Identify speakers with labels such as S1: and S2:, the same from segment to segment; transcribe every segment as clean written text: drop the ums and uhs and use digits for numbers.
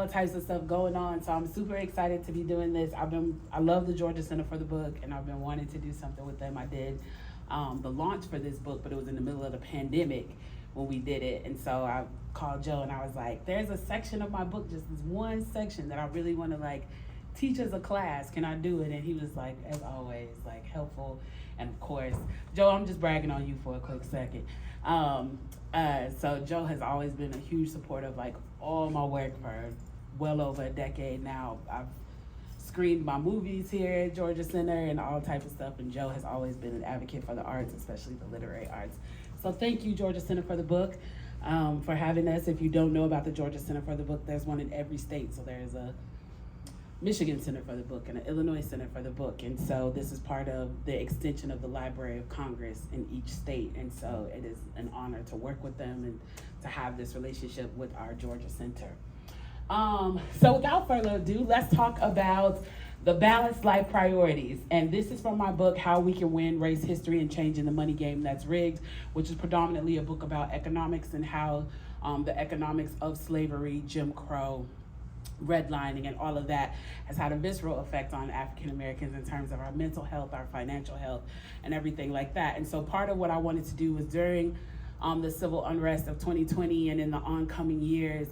S1: all types of stuff going on. So I'm super excited to be doing this. I love the Georgia Center for the Book, and I've been wanting to do something with them. I did the launch for this book, but it was in the middle of the pandemic when we did it. And so I called Joe and I was like, there's a section of my book, just this one section that I really want to like teach as a class. Can I do it? And he was like, as always, like helpful. And of course, Joe, I'm just bragging on you for a quick second. So Joe has always been a huge supporter of like all my work for well over a decade now. I've screened my movies here at Georgia Center and all types of stuff, and Joe has always been an advocate for the arts, especially the literary arts. So thank you, Georgia Center for the Book, for having us. If you don't know about the Georgia Center for the Book, there's one in every state. So there's a Michigan Center for the Book and an Illinois Center for the Book. And so this is part of the extension of the Library of Congress in each state. And so it is an honor to work with them and to have this relationship with our Georgia Center. So without further ado, let's talk about the Balanced Life Priorities. And this is from my book, How We Can Win Race History and Changing the Money Game That's Rigged, which is predominantly a book about economics and how the economics of slavery, Jim Crow, redlining, and all of that has had a visceral effect on African Americans in terms of our mental health, our financial health, and everything like that. And so part of what I wanted to do was during the civil unrest of 2020 and in the oncoming years,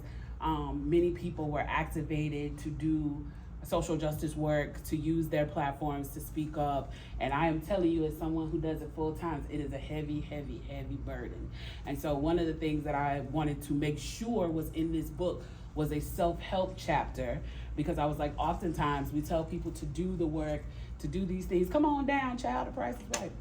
S1: many people were activated to do social justice work, to use their platforms to speak up. And I am telling you, as someone who does it full time, it is a heavy, heavy, heavy burden. And so one of the things that I wanted to make sure was in this book was a self-help chapter, because I was like, oftentimes we tell people to do the work, to do these things. Come on down, child, the price is right.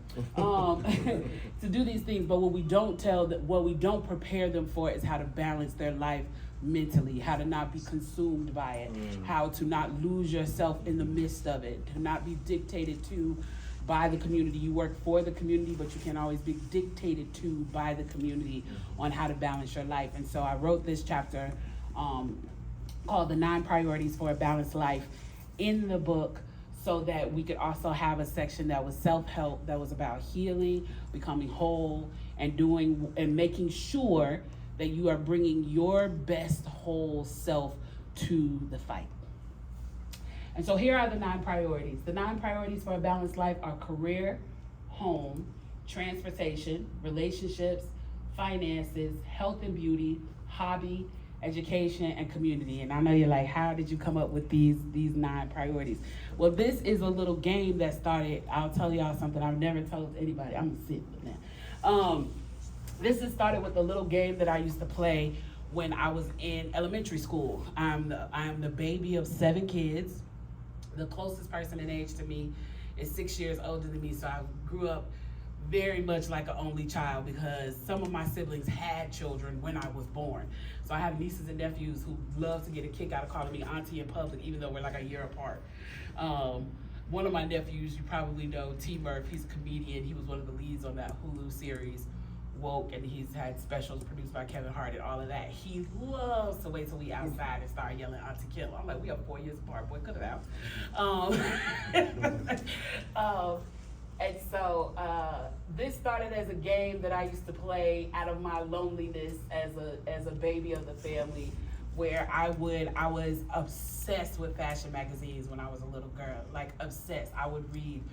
S1: To do these things, but what we don't prepare them for is how to balance their life mentally, how to not be consumed by it, how to not lose yourself in the midst of it, to not be dictated to by the community. You work for the community, but you can't always be dictated to by the community on how to balance your life. And so I wrote this chapter called The 9 Priorities for a Balanced Life in the book, so that we could also have a section that was self-help, that was about healing, becoming whole, and making sure that you are bringing your best whole self to the fight. And so here are the 9 priorities. The 9 priorities for a balanced life are career, home, transportation, relationships, finances, health and beauty, hobby, education, and community. And I know you're like, how did you come up with these 9 priorities? Well, this is a little game that started. I'll tell y'all something I've never told anybody. I'm gonna sit with that. This has started with a little game that I used to play when I was in elementary school. I'm the baby of 7 kids. The closest person in age to me is 6 years older than me, so I grew up very much like an only child, because some of my siblings had children when I was born. So I have nieces and nephews who love to get a kick out of calling me auntie in public, even though we're like a year apart. One of my nephews, you probably know, T. Murph, he's a comedian. He was one of the leads on that Hulu series, Woke, and he's had specials produced by Kevin Hart and all of that. He loves to wait till we outside and start yelling Auntie Kim. I'm like, we are 4 years apart, boy, cut it out. And so this started as a game that I used to play out of my loneliness as a baby of the family, where I was obsessed with fashion magazines when I was a little girl, like obsessed. I would read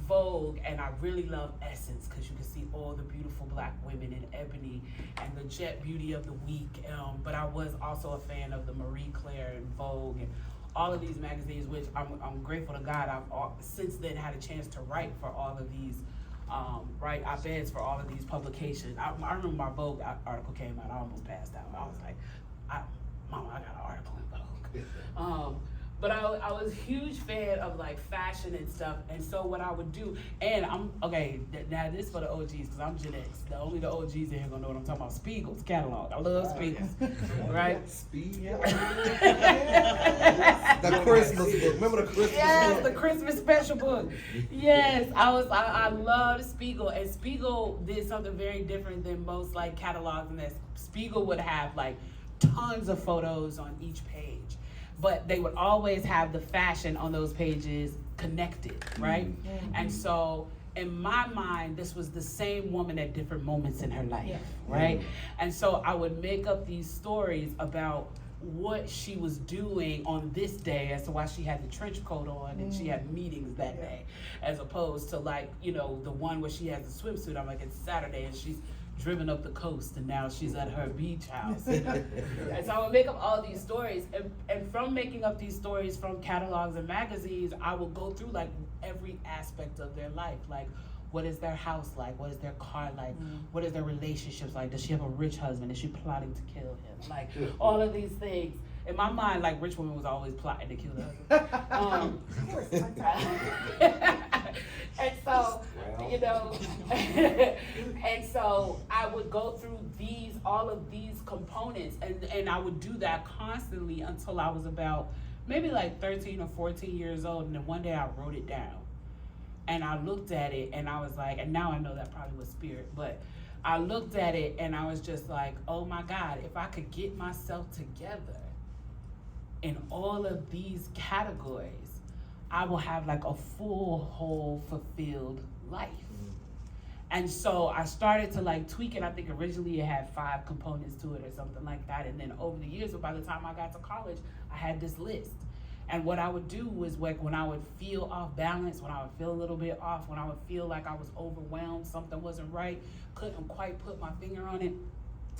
S1: Vogue, and I really love Essence, because you can see all the beautiful Black women in ebony and the jet beauty of the week. But I was also a fan of the Marie Claire and Vogue and all of these magazines, which I'm grateful to God I've since then had a chance to write for all of these, write op-eds for all of these publications. I remember my Vogue article came out, I almost passed out. I was like, Mama, I got an article in Vogue. But I was a huge fan of like fashion and stuff, and so what I would do, and now this for the OGs, because I'm Gen X. Only the OGs in here gonna know what I'm talking about. Spiegel's catalog. I love Spiegel's, right?
S2: Spiegel. The Christmas book. Remember the Christmas book?
S1: Yes, the Christmas special book. Yes, I loved Spiegel, and Spiegel did something very different than most like catalogs, and that Spiegel would have like tons of photos on each page, but they would always have the fashion on those pages connected, right? Mm-hmm. And so in my mind, this was the same woman at different moments in her life, right? And so I would make up these stories about what she was doing on this day as to why she had the trench coat on and she had meetings that day, as opposed to like, you know, the one where she has the swimsuit. I'm like, it's Saturday and she's driven up the coast and now she's at her beach house. And so I would make up all these stories, and from making up these stories from catalogs and magazines, I would go through like every aspect of their life. Like, what is their house like? What is their car like? What is their relationships like? Does she have a rich husband? Is she plotting to kill him? Like, all of these things. In my mind, like, rich women was always plotting to kill the husband. And so, you know, and so I would go through all of these components, and I would do that constantly until I was about maybe like 13 or 14 years old, and then one day I wrote it down. And I looked at it and I was like, and now I know that probably was spirit, but I looked at it and I was just like, oh my God, if I could get myself together in all of these categories, I will have like a full, whole, fulfilled life. And so I started to like tweak it. I think originally it had 5 components to it or something like that. And then over the years, by the time I got to college, I had this list. And what I would do was, like, when I would feel off balance, when I would feel a little bit off, when I would feel like I was overwhelmed, something wasn't right, couldn't quite put my finger on it,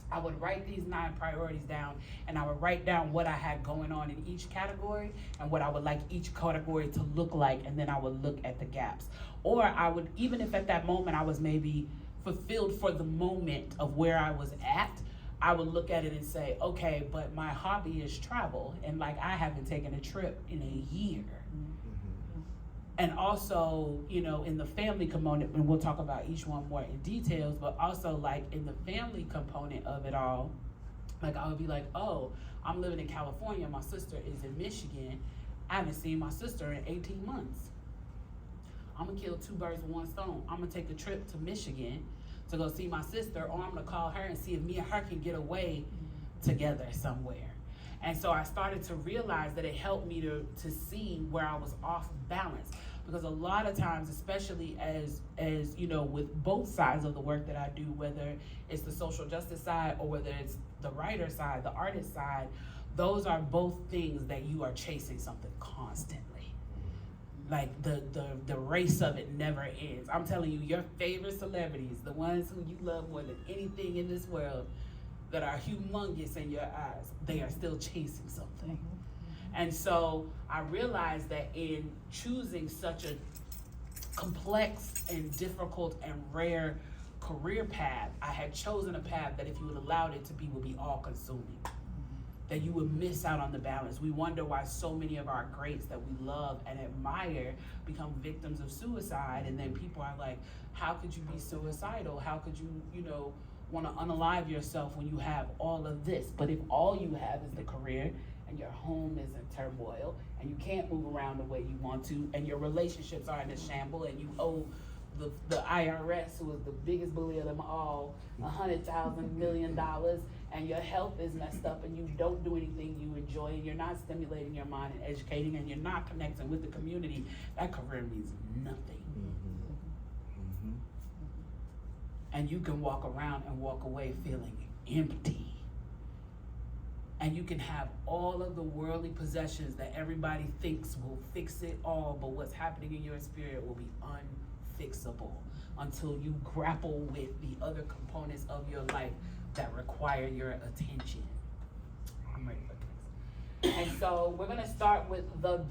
S1: I would write these 9 priorities down, and I would write down what I had going on in each category and what I would like each category to look like, and then I would look at the gaps. Or I would, even if at that moment I was maybe fulfilled for the moment of where I was at, I would look at it and say, okay, but my hobby is travel, and like I haven't taken a trip in a year. And also, you know, in the family component, and we'll talk about each one more in details, but also like in the family component of it all, like I would be like, oh, I'm living in California, my sister is in Michigan, I haven't seen my sister in 18 months. I'm gonna kill 2 birds with 1 stone. I'm gonna take a trip to Michigan to go see my sister, or I'm gonna call her and see if me and her can get away together somewhere. And so I started to realize that it helped me to see where I was off balance. Because a lot of times, especially as you know, with both sides of the work that I do, whether it's the social justice side or whether it's the writer side, the artist side, those are both things that you are chasing something constantly. Like the race of it never ends. I'm telling you, your favorite celebrities, the ones who you love more than anything in this world, that are humongous in your eyes, they are still chasing something. And so I realized that in choosing such a complex and difficult and rare career path, I had chosen a path that if you had allowed it to be, would be all consuming. That you would miss out on the balance. We wonder why so many of our greats that we love and admire become victims of suicide, and then people are like, how could you be suicidal? How could you, you know, want to unalive yourself when you have all of this? But if all you have is the career, and your home is in turmoil, and you can't move around the way you want to, and your relationships are in a shamble, and you owe the IRS, who is the biggest bully of them all, $100,000 million, and your health is messed up, and you don't do anything you enjoy, and you're not stimulating your mind and educating, and you're not connecting with the community, that career means nothing. And you can walk around and walk away feeling empty. And you can have all of the worldly possessions that everybody thinks will fix it all, but what's happening in your spirit will be unfixable until you grapple with the other components of your life that require your attention. I'm ready for this. And so we're gonna start with the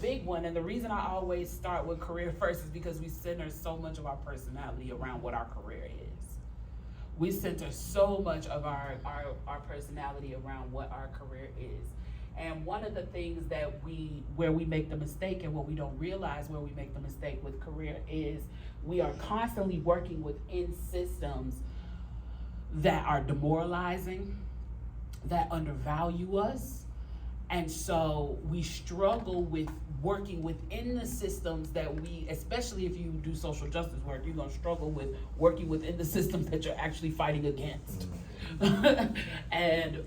S1: big one, and the reason I always start with career first is because we center so much of our personality around what our career is. We center so much of our personality around what our career is. And one of the things that where we make the mistake and what we don't realize where we make the mistake with career is we are constantly working within systems that are demoralizing, that undervalue us. And so we struggle with working within the systems that especially if you do social justice work, you're gonna struggle with working within the systems that you're actually fighting against. and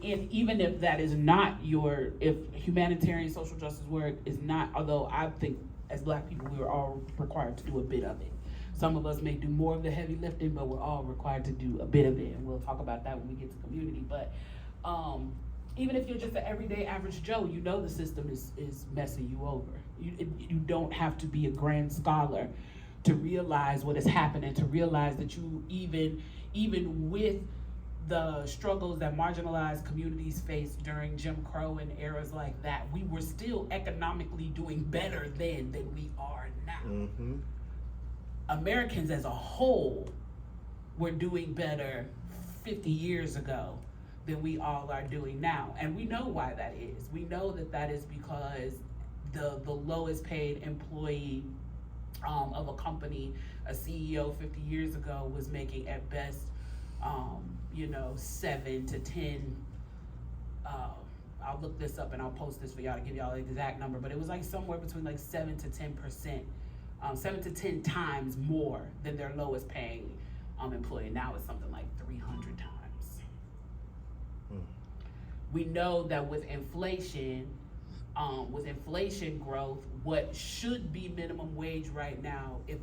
S1: even if that is not if humanitarian social justice work is not, although I think as Black people, we are all required to do a bit of it. Some of us may do more of the heavy lifting, but we're all required to do a bit of it. And we'll talk about that when we get to community. But Even if you're just an everyday average Joe, you know the system is messing you over. You don't have to be a grand scholar to realize what is happening, to realize that you even with the struggles that marginalized communities faced during Jim Crow and eras like that, we were still economically doing better then than we are now.
S2: Mm-hmm.
S1: Americans as a whole were doing better 50 years ago than we all are doing now. And we know why that is. We know that is because the lowest paid employee of a company, a CEO 50 years ago was making at best 7 to 10, I'll look this up and I'll post this for y'all to give y'all the exact number, but it was like somewhere between like 7 to 10%, 7 to 10 times more than their lowest paying employee. Now it's something like 300 times. We know that with inflation growth, what should be minimum wage right now, if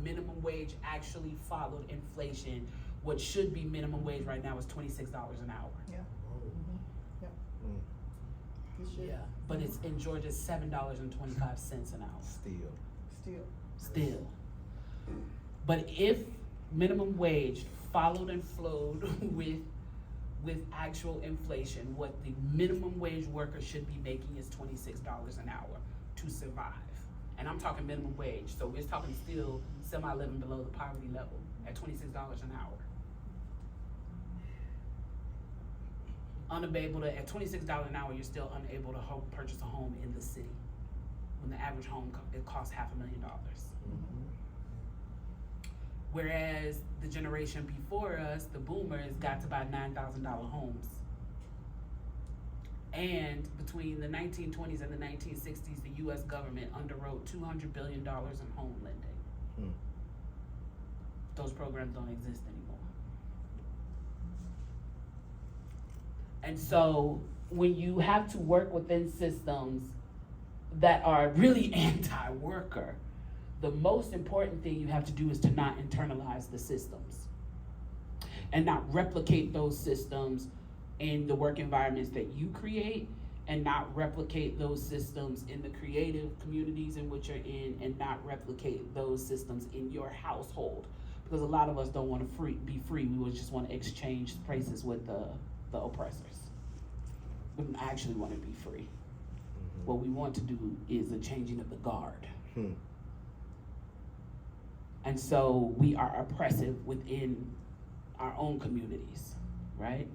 S1: minimum wage actually followed inflation, what should be minimum wage right now is $26 an hour.
S3: Yeah. Mm-hmm. Yep.
S1: Yeah, but it's in Georgia $7.25 an hour. Still. But if minimum wage followed and flowed with actual inflation, what the minimum wage worker should be making is $26 an hour to survive. And I'm talking minimum wage, so we're talking still semi-living below the poverty level at $26 an hour. Unable to, at $26 an hour, you're still unable to purchase a home in the city. When the average home, it costs $500,000.
S2: Mm-hmm.
S1: Whereas the generation before us, the boomers, got to buy $9,000 homes. And between the 1920s and the 1960s, the US government underwrote $200 billion in home lending. Those programs don't exist anymore. And so when you have to work within systems that are really anti-worker, the most important thing you have to do is to not internalize the systems and not replicate those systems in the work environments that you create, and not replicate those systems in the creative communities in which you're in, and not replicate those systems in your household. Because a lot of us don't want to be free. We would just want to exchange places with the oppressors. We don't actually want to be free.
S2: Mm-hmm.
S1: What we want to do is a changing of the guard. And so we are oppressive within our own communities, right?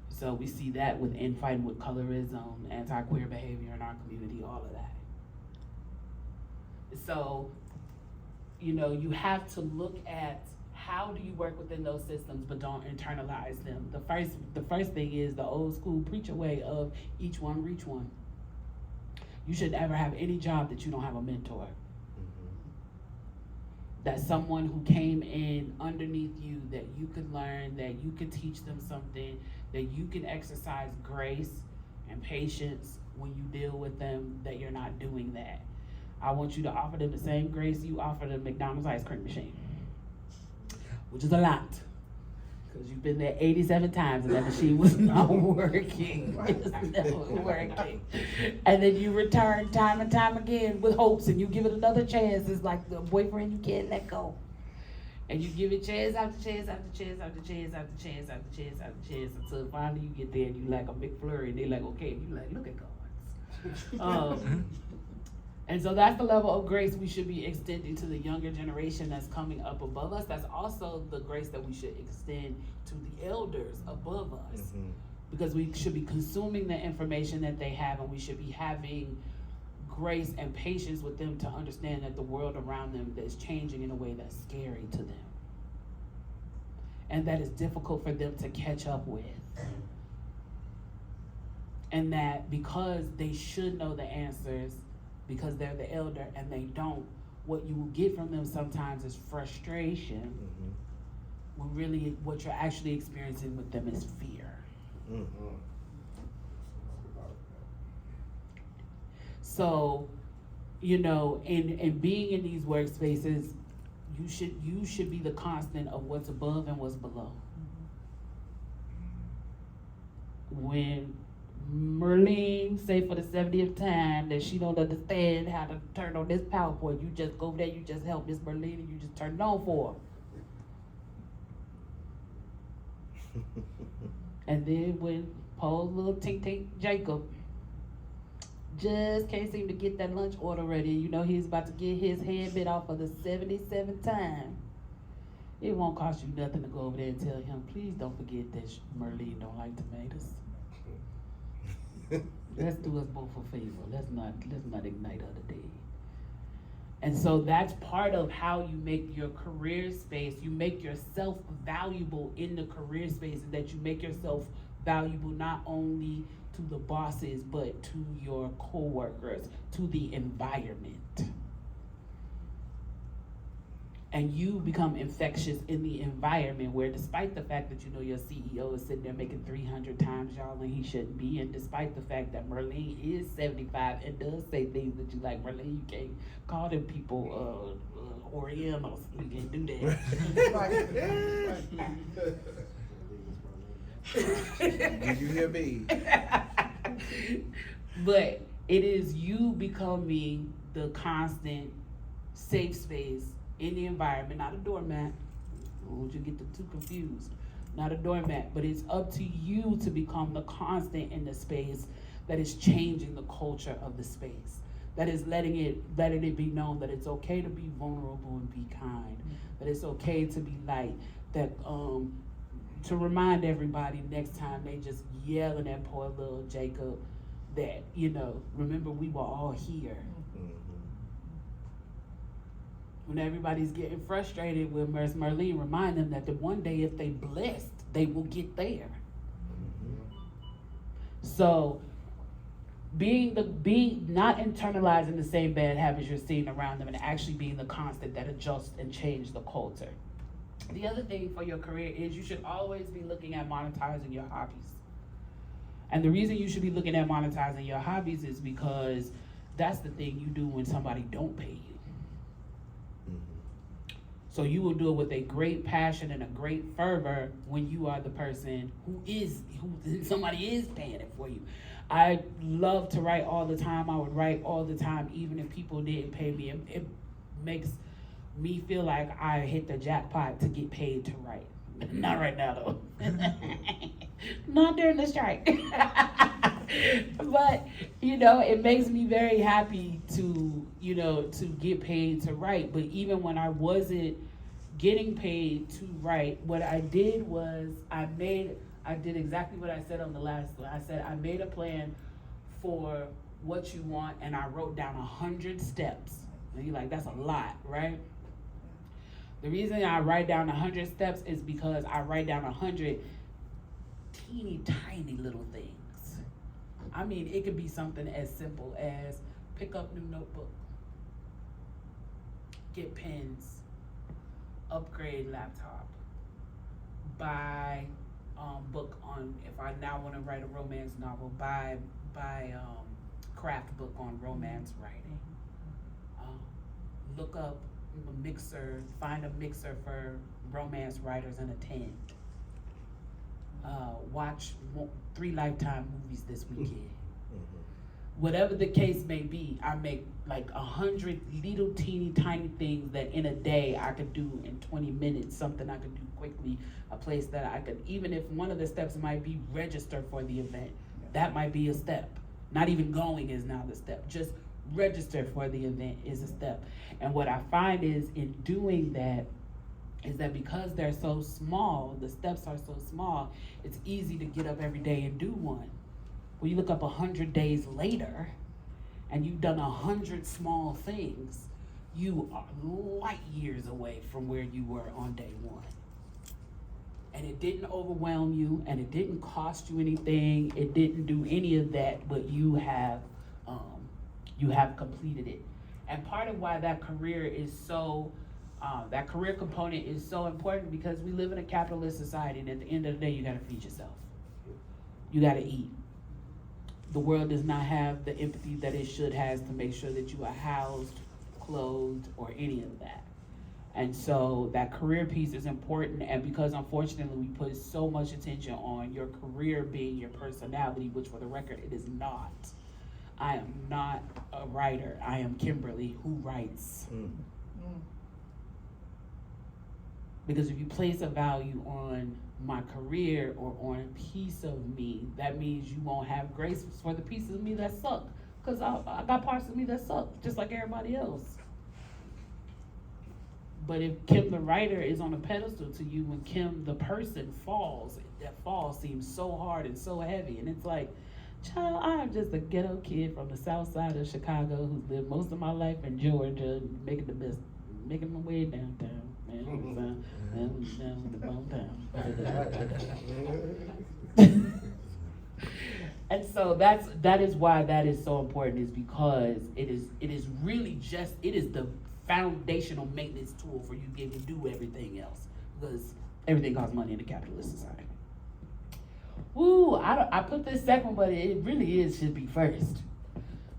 S1: So we see that within fighting with colorism, anti-queer behavior in our community, all of that. So, you have to look at how do you work within those systems, but don't internalize them. The first thing is the old school preacher way of each one reach one. You should never have any job that you don't have a mentor. That someone who came in underneath you, that you could learn, that you could teach them something, that you can exercise grace and patience when you deal with them, that you're not doing that. I want you to offer them the same grace you offer the McDonald's ice cream machine, which is a lot, because you've been there 87 times and that machine was not working. It was never working. And then you return time and time again with hopes, and you give it another chance. It's like the boyfriend you can't let go. And you give it chance after chance after chance after chance after chance after chance after chance, until finally you get there and you like a McFlurry, and they're like, okay, and you like, look at God. And so that's the level of grace we should be extending to the younger generation that's coming up above us. That's also the grace that we should extend to the elders above us.
S2: Mm-hmm.
S1: Because we should be consuming the information that they have, and we should be having grace and patience with them to understand that the world around them is changing in a way that's scary to them. And that is difficult for them to catch up with. And that because they should know the answers, because they're the elder and they don't, what you will get from them sometimes is frustration.
S2: Mm-hmm.
S1: When really what you're actually experiencing with them is fear.
S2: Mm-hmm.
S1: So, in being in these workspaces, you should be the constant of what's above and what's below. When Merlene say for the 70th time that she don't understand how to turn on this PowerPoint. You just go there, you just help Miss Merlene, and you just turn it on for her. And then when Paul's little tink tink Jacob just can't seem to get that lunch order ready, you know he's about to get his head bit off for the 77th time. It won't cost you nothing to go over there and tell him, please don't forget that Merlene don't like tomatoes. Let's do us both a favor. Let's not ignite other day. And so that's part of how you make your career space. You make yourself valuable in the career space, and that you make yourself valuable not only to the bosses, but to your coworkers, to the environment. And you become infectious in the environment where, despite the fact that you know your CEO is sitting there making 300 times y'all and he shouldn't be, and despite the fact that Merlene is 75 and does say things that you like, Merlene, you can't call them people Orientals. You can't do that.
S2: Did you hear me?
S1: But it is you becoming the constant safe space in the environment, not a doormat. Don't you get the two confused. Not a doormat, but it's up to you to become the constant in the space that is changing the culture of the space. That is letting it be known that it's okay to be vulnerable and be kind. That it's okay to be light. That to remind everybody next time they just yelling at poor little Jacob that, you know, remember we were all here. When everybody's getting frustrated with Merlene, remind them that the one day if they blessed, they will get there. So being not internalizing the same bad habits you're seeing around them, and actually being the constant that adjusts and change the culture. The other thing for your career is you should always be looking at monetizing your hobbies. And the reason you should be looking at monetizing your hobbies is because that's the thing you do when somebody don't pay you. So you will do it with a great passion and a great fervor when you are the person who somebody is paying it for you. I love to write all the time. I would write all the time, even if people didn't pay me. It makes me feel like I hit the jackpot to get paid to write. Not right now though. Not during the strike. But, you know, it makes me very happy to get paid to write. But even when I wasn't getting paid to write, what I did was I did exactly what I said on the last one. I said I made a plan for what you want, and I wrote down 100 steps. And you're like, that's a lot, right? The reason I write down 100 steps is because I write down 100 teeny tiny little things. I mean, it could be something as simple as pick up new notebook, get pens, upgrade laptop, buy book on, if I now want to write a romance novel, buy craft book on romance writing. Look up a mixer, find a mixer for romance writers and attend. Watch 3 Lifetime movies this weekend. Whatever the case may be, I make like 100 little teeny tiny things that in a day I could do in 20 minutes, something I could do quickly, a place that I could, even if one of the steps might be register for the event, that might be a step. Not even going is now the step, just register for the event is a step. And what I find is in doing that, is that because they're so small, the steps are so small, it's easy to get up every day and do one. When you look up 100 days later, and you've done 100 small things, you are light years away from where you were on day one. And it didn't overwhelm you, and it didn't cost you anything. It didn't do any of that, but you have completed it. And part of why that career is so, that career component is so important, because we live in a capitalist society, and at the end of the day, you gotta feed yourself. You gotta eat. The world does not have the empathy that it should has to make sure that you are housed, clothed, or any of that. And so that career piece is important, and because unfortunately we put so much attention on your career being your personality, which for the record it is not. I am not a writer. I am Kimberly who writes. Because if you place a value on my career or on a piece of me, that means you won't have grace for the pieces of me that suck. Because I got parts of me that suck, just like everybody else. But if Kim the writer is on a pedestal to you, when Kim the person falls, that fall seems so hard and so heavy. And it's like, child, I'm just a ghetto kid from the south side of Chicago who's lived most of my life in Georgia, making my way downtown. Man, down the downtown. And so that is why that is so important, is because it is really just, it is the foundational maintenance tool for you to be able to do everything else, because everything costs money in a capitalist society. Woo, I put this second, but it really should be first.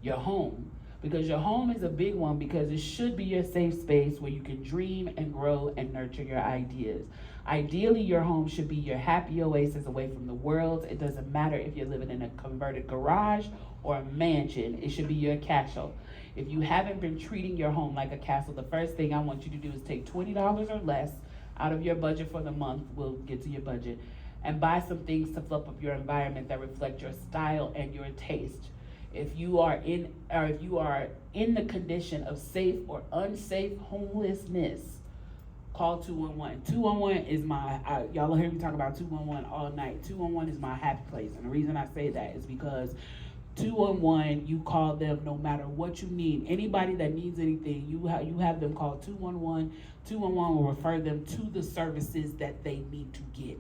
S1: Your home. Because your home is a big one, because it should be your safe space where you can dream and grow and nurture your ideas. Ideally, your home should be your happy oasis away from the world. It doesn't matter if you're living in a converted garage or a mansion. It should be your castle. If you haven't been treating your home like a castle, the first thing I want you to do is take $20 or less out of your budget for the month. We'll get to your budget. And buy some things to flip up your environment that reflect your style and your taste. If you are in the condition of safe or unsafe homelessness, call 211. 211 is y'all hear me talk about 211 all night. 211 is my happy place. And the reason I say that is because 211, you call them no matter what you need. Anybody that needs anything, you have them call 211. 211 will refer them to the services that they need to get.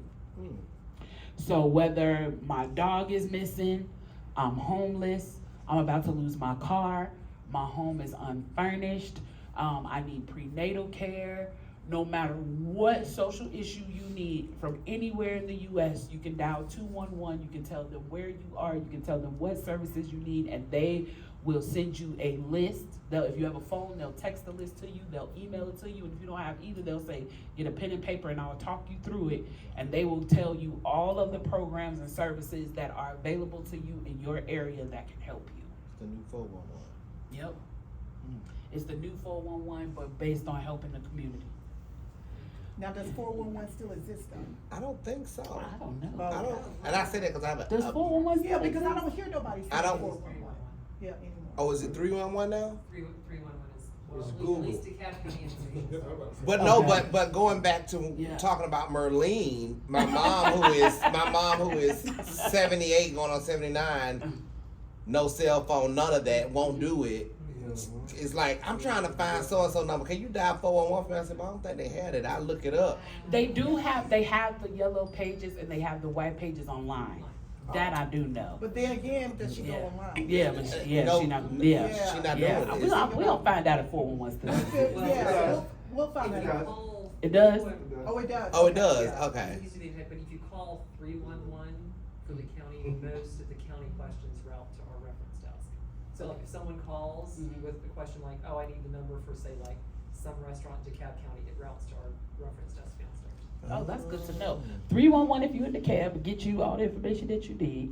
S1: So whether my dog is missing, I'm homeless, I'm about to lose my car, my home is unfurnished, I need prenatal care, no matter what social issue you need from anywhere in the U.S., you can dial 211, you can tell them where you are, you can tell them what services you need, and they will send you a list. If you have a phone, they'll text the list to you, they'll email it to you, and if you don't have either, they'll say, get a pen and paper and I'll talk you through it, and they will tell you all of the programs and services that are available to you in your area that can help you.
S2: It's the new 411.
S1: Yep. It's the new 411, but based on helping the community.
S3: Now, does 411 still exist though?
S2: I don't think so.
S1: I don't know.
S2: I don't, and I say that because I have a.
S1: Does 411
S3: Yeah,
S1: still
S3: because I
S1: exist?
S3: don't hear nobody say
S2: I don't-
S3: 411. Yeah, anymore.
S2: Oh, is it 311 now?
S4: 311 is,
S2: It's
S4: well,
S2: Google.
S4: at least DeKalb County and
S2: But no,
S1: Okay.
S2: but going back to
S1: Yeah.
S2: talking about Merlene, my mom who is 78 going on 79, no cell phone, none of that, won't do it. It's like, I'm trying to find so and so number. Can you dial 411 for me? I said, well, I don't think they had it. I'll look it up.
S1: They have the yellow pages and they have the white pages online. That I do know.
S3: But then again, does she go
S1: Yeah.
S3: online?
S1: Yeah, but she
S2: No,
S1: not.
S3: Yeah.
S2: She not
S1: Yeah,
S2: doing
S1: we
S2: it.
S1: gonna find out if 411 still.
S3: Yeah, we'll find
S4: if
S3: that
S4: you
S3: out.
S4: call.
S1: It does?
S3: Oh, it does.
S2: Oh, it does?
S3: Yeah.
S2: Okay.
S4: It used to be, but if you call 311 for the county, most of the county questions route to our reference desk. So like if someone calls with a question like, oh, I need the number for say like some restaurant in DeKalb County, it routes to our reference desk downstairs.
S1: Oh, that's good to know. 311 if you're in the cab, get you all the information that you need.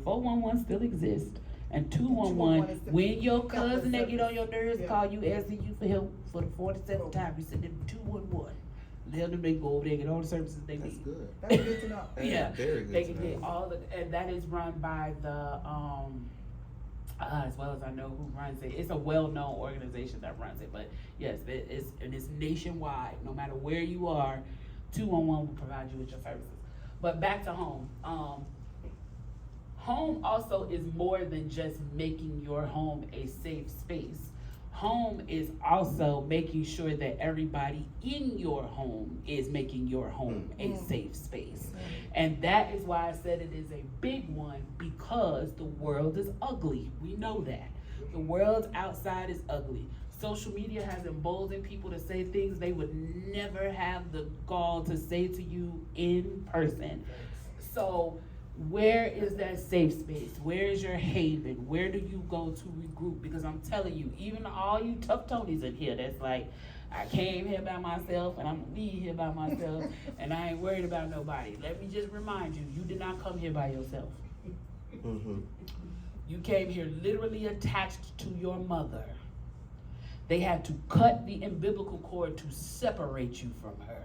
S1: 411 still exists. And 211,
S3: is the-
S1: when your cousin that get on your nerves
S3: Yeah.
S1: call you asking you for help for the 47th time, you send them 211. Let them, they go over there and get all the services they
S2: That's
S1: need.
S2: good.
S3: That's good to know.
S1: Yeah,
S2: Very good
S1: they
S2: to
S1: can
S2: know.
S1: get all the, and that is run by the, as well as I know who runs it. It's a well-known organization that runs it, but yes, it's nationwide. No matter where you are, 211 will provide you with your services. But back to home. Home also is more than just making your home a safe space. Home is also making sure that everybody in your home is making your home a safe space. And that is why I said it is a big one, because the world is ugly. We know that. The world outside is ugly. Social media has emboldened people to say things they would never have the gall to say to you in person. So Where is that safe space? Where is your haven? Where do you go to regroup? Because I'm telling you, even all you tough Tonys in here that's like, I came here by myself and I'm gonna be here by myself and I ain't worried about nobody. Let me just remind you, you did not come here by yourself.
S2: Mm-hmm.
S1: You came here literally attached to your mother. They had to cut the umbilical cord to separate you from her.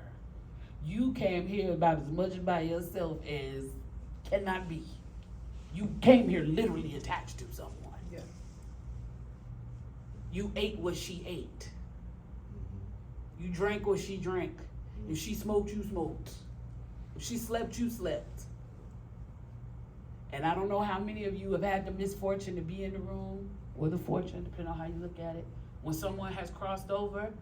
S1: You came here about as much by yourself as cannot be. You came here literally attached to someone.
S3: Yeah.
S1: You ate what she ate. You drank what she drank. If she smoked, you smoked. If she slept, you slept. And I don't know how many of you have had the misfortune to be in the room, or the fortune, depending on how you look at it, when someone has crossed over,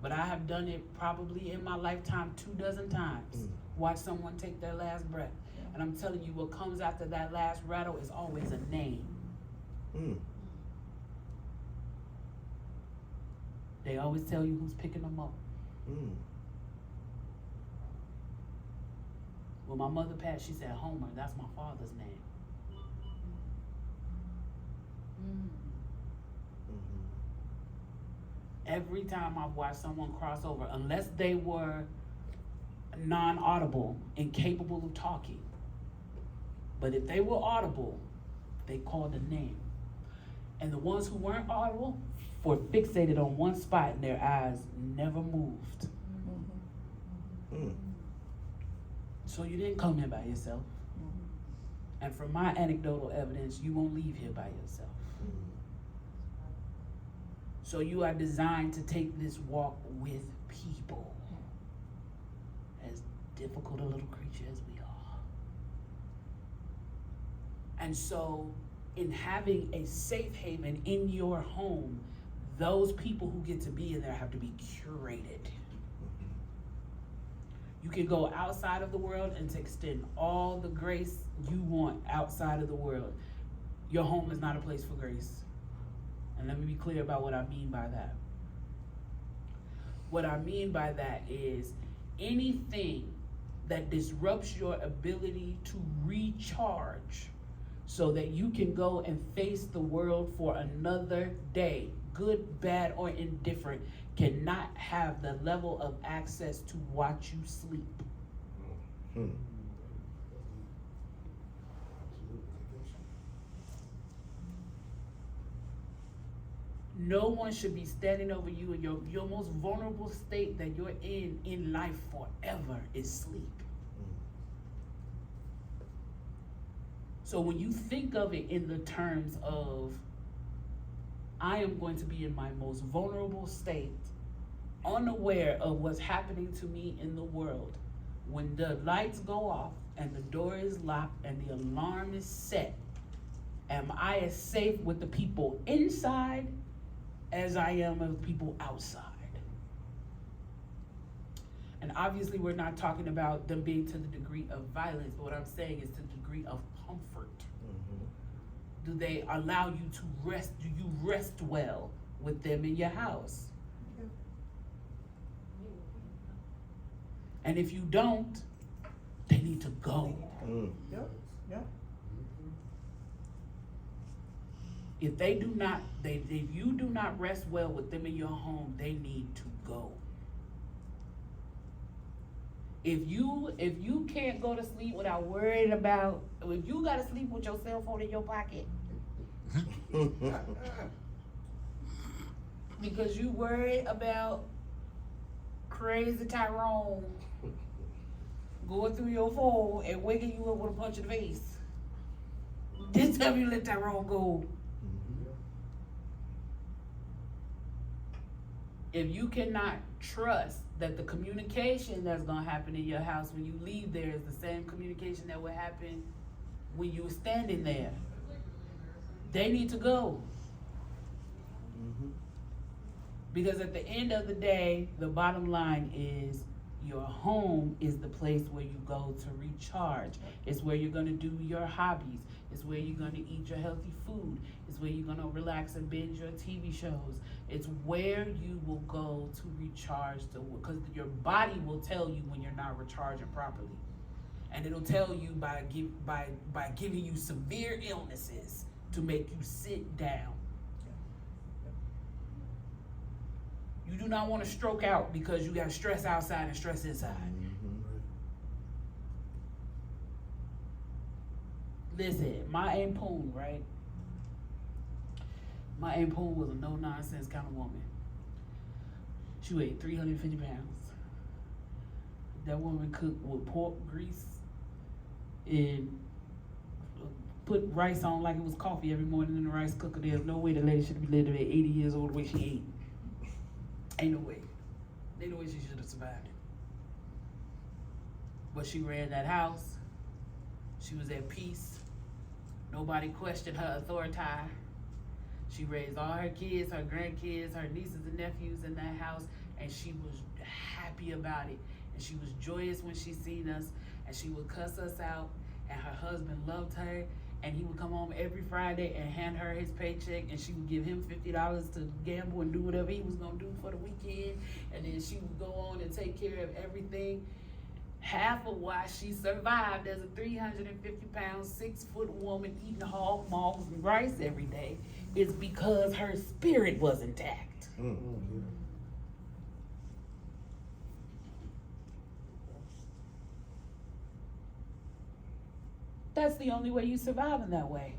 S1: but I have done it probably in my lifetime 24 times. Watch someone take their last breath. And I'm telling you, what comes after that last rattle is always a name. They always tell you who's picking them up. When my mother passed, she said, Homer, that's my father's name. Every time I've watched someone cross over, unless they were non-audible, incapable of talking, but if they were audible, they called a name. And the ones who weren't audible were fixated on one spot and their eyes never moved. So you didn't come here by yourself. And from my anecdotal evidence, you won't leave here by yourself. So you are designed to take this walk with people. As difficult a little creature as we are. And so in having a safe haven in your home, those people who get to be in there have to be curated. You can go outside of the world and to extend all the grace you want outside of the world. Your home is not a place for grace. And let me be clear about what I mean by that. What I mean by that is anything that disrupts your ability to recharge so that you can go and face the world for another day, good, bad, or indifferent, cannot have the level of access to watch you sleep. No one should be standing over you in your most vulnerable state that you're in life forever is sleep. So when you think of it in the terms of, I am going to be in my most vulnerable state, unaware of what's happening to me in the world, when the lights go off and the door is locked and the alarm is set, am I as safe with the people inside as I am with people outside? And obviously we're not talking about them being to the degree of violence, but what I'm saying is to the degree of comfort. Do they allow you to rest? Do you rest well with them in your house? And if you don't, they need to go.
S3: Yep.
S1: If you do not rest well with them in your home, they need to go. If you can't go to sleep without worrying about, if you gotta sleep with your cell phone in your pocket, because you worry about crazy Tyrone going through your phone and waking you up with a punch in the face, this time you let Tyrone go. If you cannot trust that the communication that's gonna happen in your house when you leave there is the same communication that would happen when you were standing there, they need to go. Because at the end of the day, the bottom line is your home is the place where you go to recharge. It's where you're gonna do your hobbies. It's where you're gonna eat your healthy food. It's where you're gonna relax and binge your TV shows. It's where you will go to recharge, because your body will tell you when you're not recharging properly. And it'll tell you by giving you severe illnesses to make you sit down. You do not want to stroke out because you got stress outside and stress inside. Listen, my Aunt Poon, right? My Aunt Poon was a no-nonsense kind of woman. She weighed 350 pounds. That woman cooked with pork grease and put rice on like it was coffee every morning in the rice cooker. There's no way the lady should be living at 80 years old the way she ate. Ain't no way. Ain't no way she should have survived it. But she ran that house. She was at peace. Nobody questioned her authority. She raised all her kids, her grandkids, her nieces and nephews in that house, and she was happy about it. And she was joyous when she seen us, and she would cuss us out, and her husband loved her, and he would come home every Friday and hand her his paycheck, and she would give him $50 to gamble and do whatever he was gonna do for the weekend, and then she would go on and take care of everything. Half of why she survived as a 350-pound, 6-foot woman eating hog maws and rice every day is because her spirit was intact. That's the only way you survive in that way.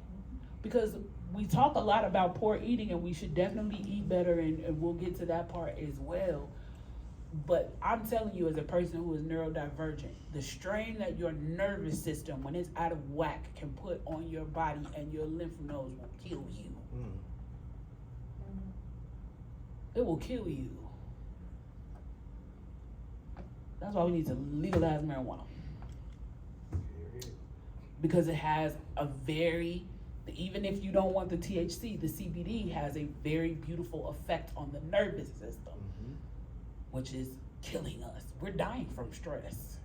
S1: Because we talk a lot about poor eating, and we should definitely eat better, and we'll get to that part as well. But I'm telling you, as a person who is neurodivergent, the strain that your nervous system, when it's out of whack, can put on your body and your lymph nodes will kill you. It will kill you. That's why we need to legalize marijuana. Because it has a very, even if you don't want the THC, the CBD has a very beautiful effect on the nervous system, which is killing us. We're dying from stress.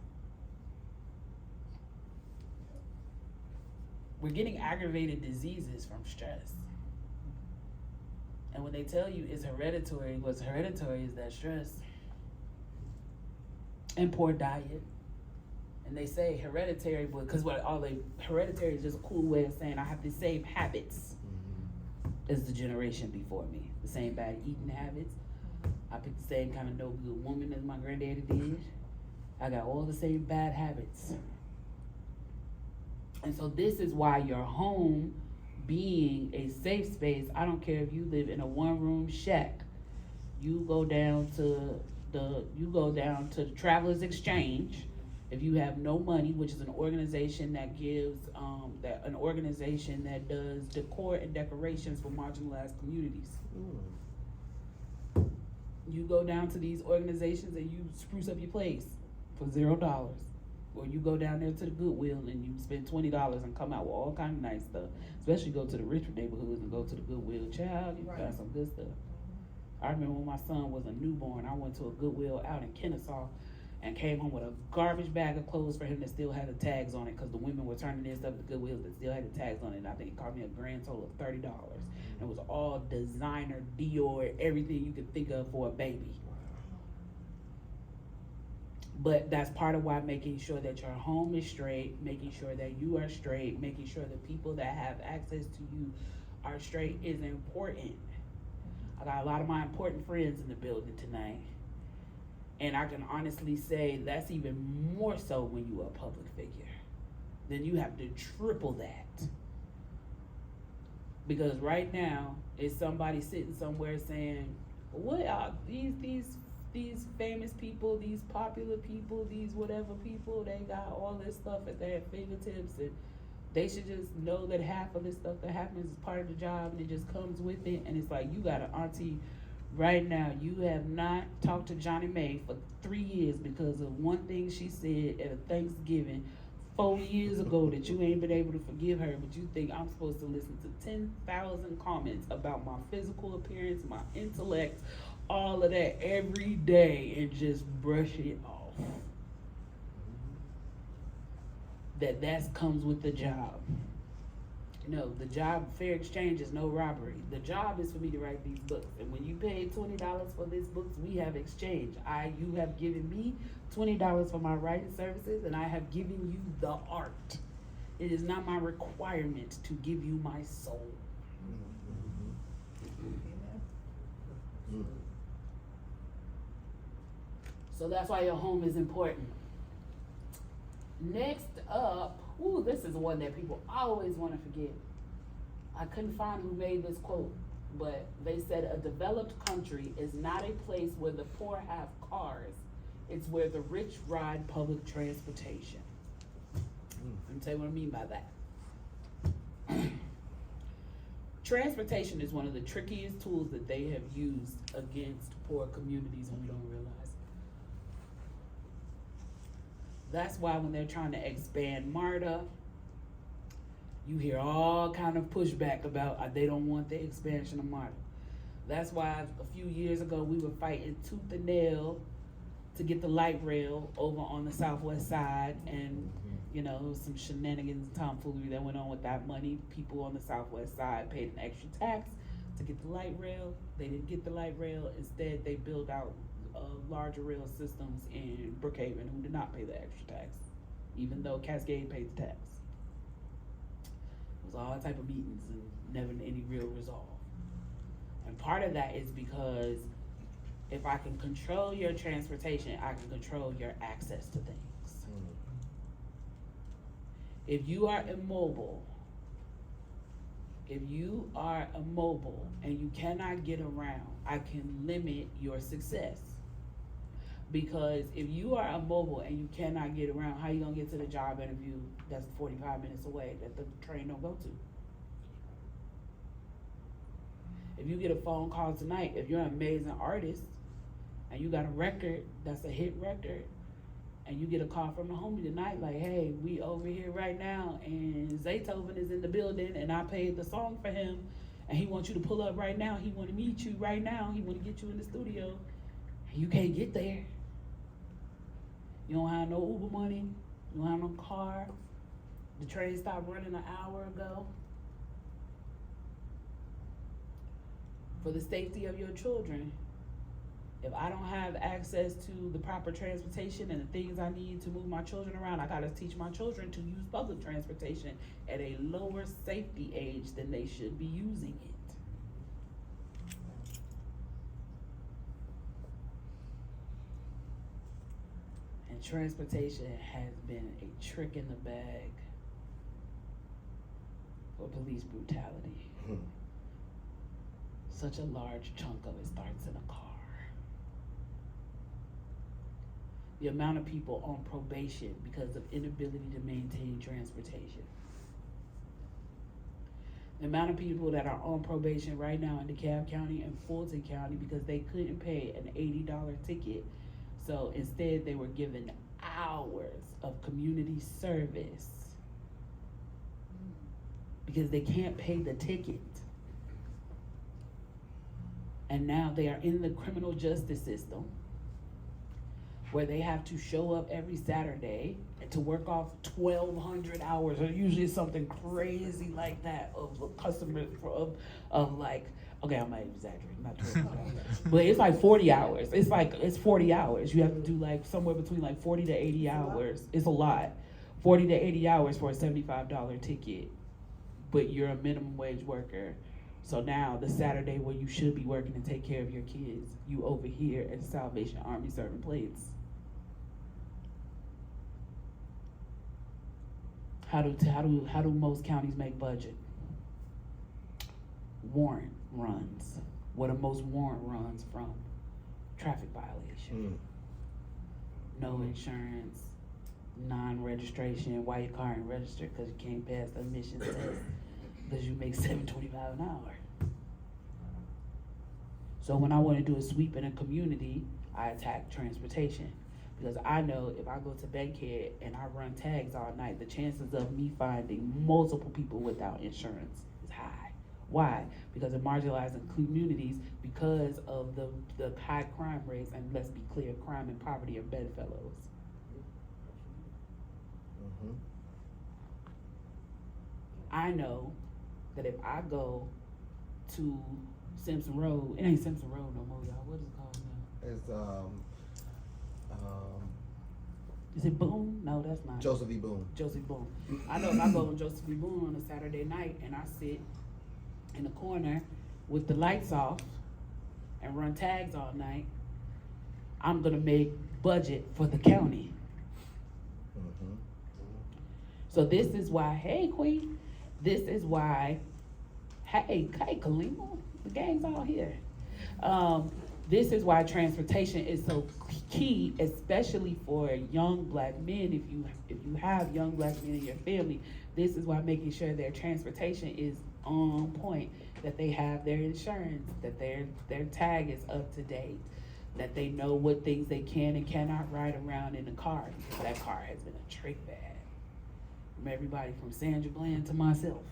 S1: We're getting aggravated diseases from stress. And when they tell you it's hereditary, what's hereditary is that stress and poor diet. And they say hereditary, because hereditary is just a cool way of saying I have the same habits as the generation before me. The same bad eating habits. I picked the same kind of no good woman as my granddaddy did. I got all the same bad habits. And so this is why your home being a safe space, I don't care if you live in a one-room shack, you go down to the Travelers Exchange. If you have no money, which is an organization that gives that does decor and decorations for marginalized communities. You go down to these organizations and you spruce up your place for $0. Or you go down there to the Goodwill and you spend $20 and come out with all kind of nice stuff. Especially go to the richer neighborhoods and go to the Goodwill. Child, you got some good stuff. I remember when my son was a newborn, I went to a Goodwill out in Kennesaw and came home with a garbage bag of clothes for him that still had the tags on it, because the women were turning their stuff at the Goodwills that still had the tags on it. And I think it cost me a grand total of $30. And it was all designer, Dior, everything you could think of for a baby. But that's part of why making sure that your home is straight, making sure that you are straight, making sure the people that have access to you are straight is important. I got a lot of my important friends in the building tonight. And I can honestly say that's even more so when you're a public figure. Then you have to triple that. Because right now, it's somebody sitting somewhere saying, what are these famous people, these popular people, these whatever people, they got all this stuff at their fingertips, and they should just know that half of this stuff that happens is part of the job and it just comes with it. And it's like, you got an auntie right now, you have not talked to Johnny Mae for 3 years because of one thing she said at a Thanksgiving 4 years ago that you ain't been able to forgive her, but you think I'm supposed to listen to 10,000 comments about my physical appearance, my intellect, all of that every day and just brush it off. That comes with the job. No, the job, fair exchange is no robbery. The job is for me to write these books. And when you pay $20 for these books, we have exchange. You have given me $20 for my writing services, and I have given you the art. It is not my requirement to give you my soul. So that's why your home is important. Next up, this is one that people always want to forget. I couldn't find who made this quote, but they said a developed country is not a place where the poor have cars. It's where the rich ride public transportation. Let me tell you what I mean by that. Transportation is one of the trickiest tools that they have used against poor communities, and we don't realize it. That's why when they're trying to expand MARTA, you hear all kind of pushback about they don't want the expansion of MARTA. That's why a few years ago we were fighting tooth and nail to get the light rail over on the southwest side, and some shenanigans and tomfoolery that went on with that money. People on the southwest side paid an extra tax to get the light rail. They didn't get the light rail. Instead, they built out larger rail systems in Brookhaven who did not pay the extra tax, even though Cascade paid the tax. It was all type of meetings and never any real resolve. And part of that is because if I can control your transportation, I can control your access to things. If you are immobile and you cannot get around, I can limit your success. Because if you are immobile and you cannot get around, how you gonna get to the job interview that's 45 minutes away that the train don't go to? If you get a phone call tonight, if you're an amazing artist and you got a record that's a hit record, and you get a call from the homie tonight like, hey, we over here right now and Zaytoven is in the building and I paid the song for him and he wants you to pull up right now. He want to meet you right now. He want to get you in the studio. And you can't get there. You don't have no Uber money. You don't have no car. The train stopped running an hour ago. For the safety of your children, if I don't have access to the proper transportation and the things I need to move my children around, I gotta teach my children to use public transportation at a lower safety age than they should be using it. And transportation has been a trick in the bag for police brutality. Such a large chunk of it starts in a car. The amount of people on probation because of inability to maintain transportation. The amount of people that are on probation right now in DeKalb County and Fulton County because they couldn't pay an $80 ticket. So instead they were given hours of community service because they can't pay the ticket. And now they are in the criminal justice system where they have to show up every Saturday and to work off 1,200 hours, or usually something crazy like that of customers of like, okay, I might exaggerate, not 1,200 hours, but it's like 40 hours. It's 40 hours. You have to do like somewhere between like 40 to 80 hours. It's a lot. 40 to 80 hours for a $75 ticket, but you're a minimum wage worker. So now the Saturday where you should be working and take care of your kids, you over here at the Salvation Army serving plates. How do most counties make budget? Warrant runs. What are most warrant runs from? Traffic violation. No insurance, non-registration, why your car ain't registered because you can't pass the emissions test because you make $7.25 an hour. So when I want to do a sweep in a community, I attack transportation. Because I know if I go to Bankhead and I run tags all night, the chances of me finding multiple people without insurance is high. Why? Because in marginalized communities, because of the high crime rates, and let's be clear, crime and poverty are bedfellows. I know that if I go to Simpson Road, it ain't Simpson Road no more, y'all. What is it called now?
S2: It's
S1: Is it Boone? No, that's not.
S2: Joseph E. Boone.
S1: Joseph Boone. I know if I go on Joseph E. Boone on a Saturday night and I sit in the corner with the lights off and run tags all night, I'm gonna make budget for the county.
S2: Mm-hmm.
S1: So this is why, hey Queen, this is why, hey Kalima, the gang's all here. This is why transportation is so key, especially for young black men. If you have young black men in your family, this is why making sure their transportation is on point, that they have their insurance, that their tag is up to date, that they know what things they can and cannot ride around in the car, because that car has been a trick bag. From everybody from Sandra Bland to myself.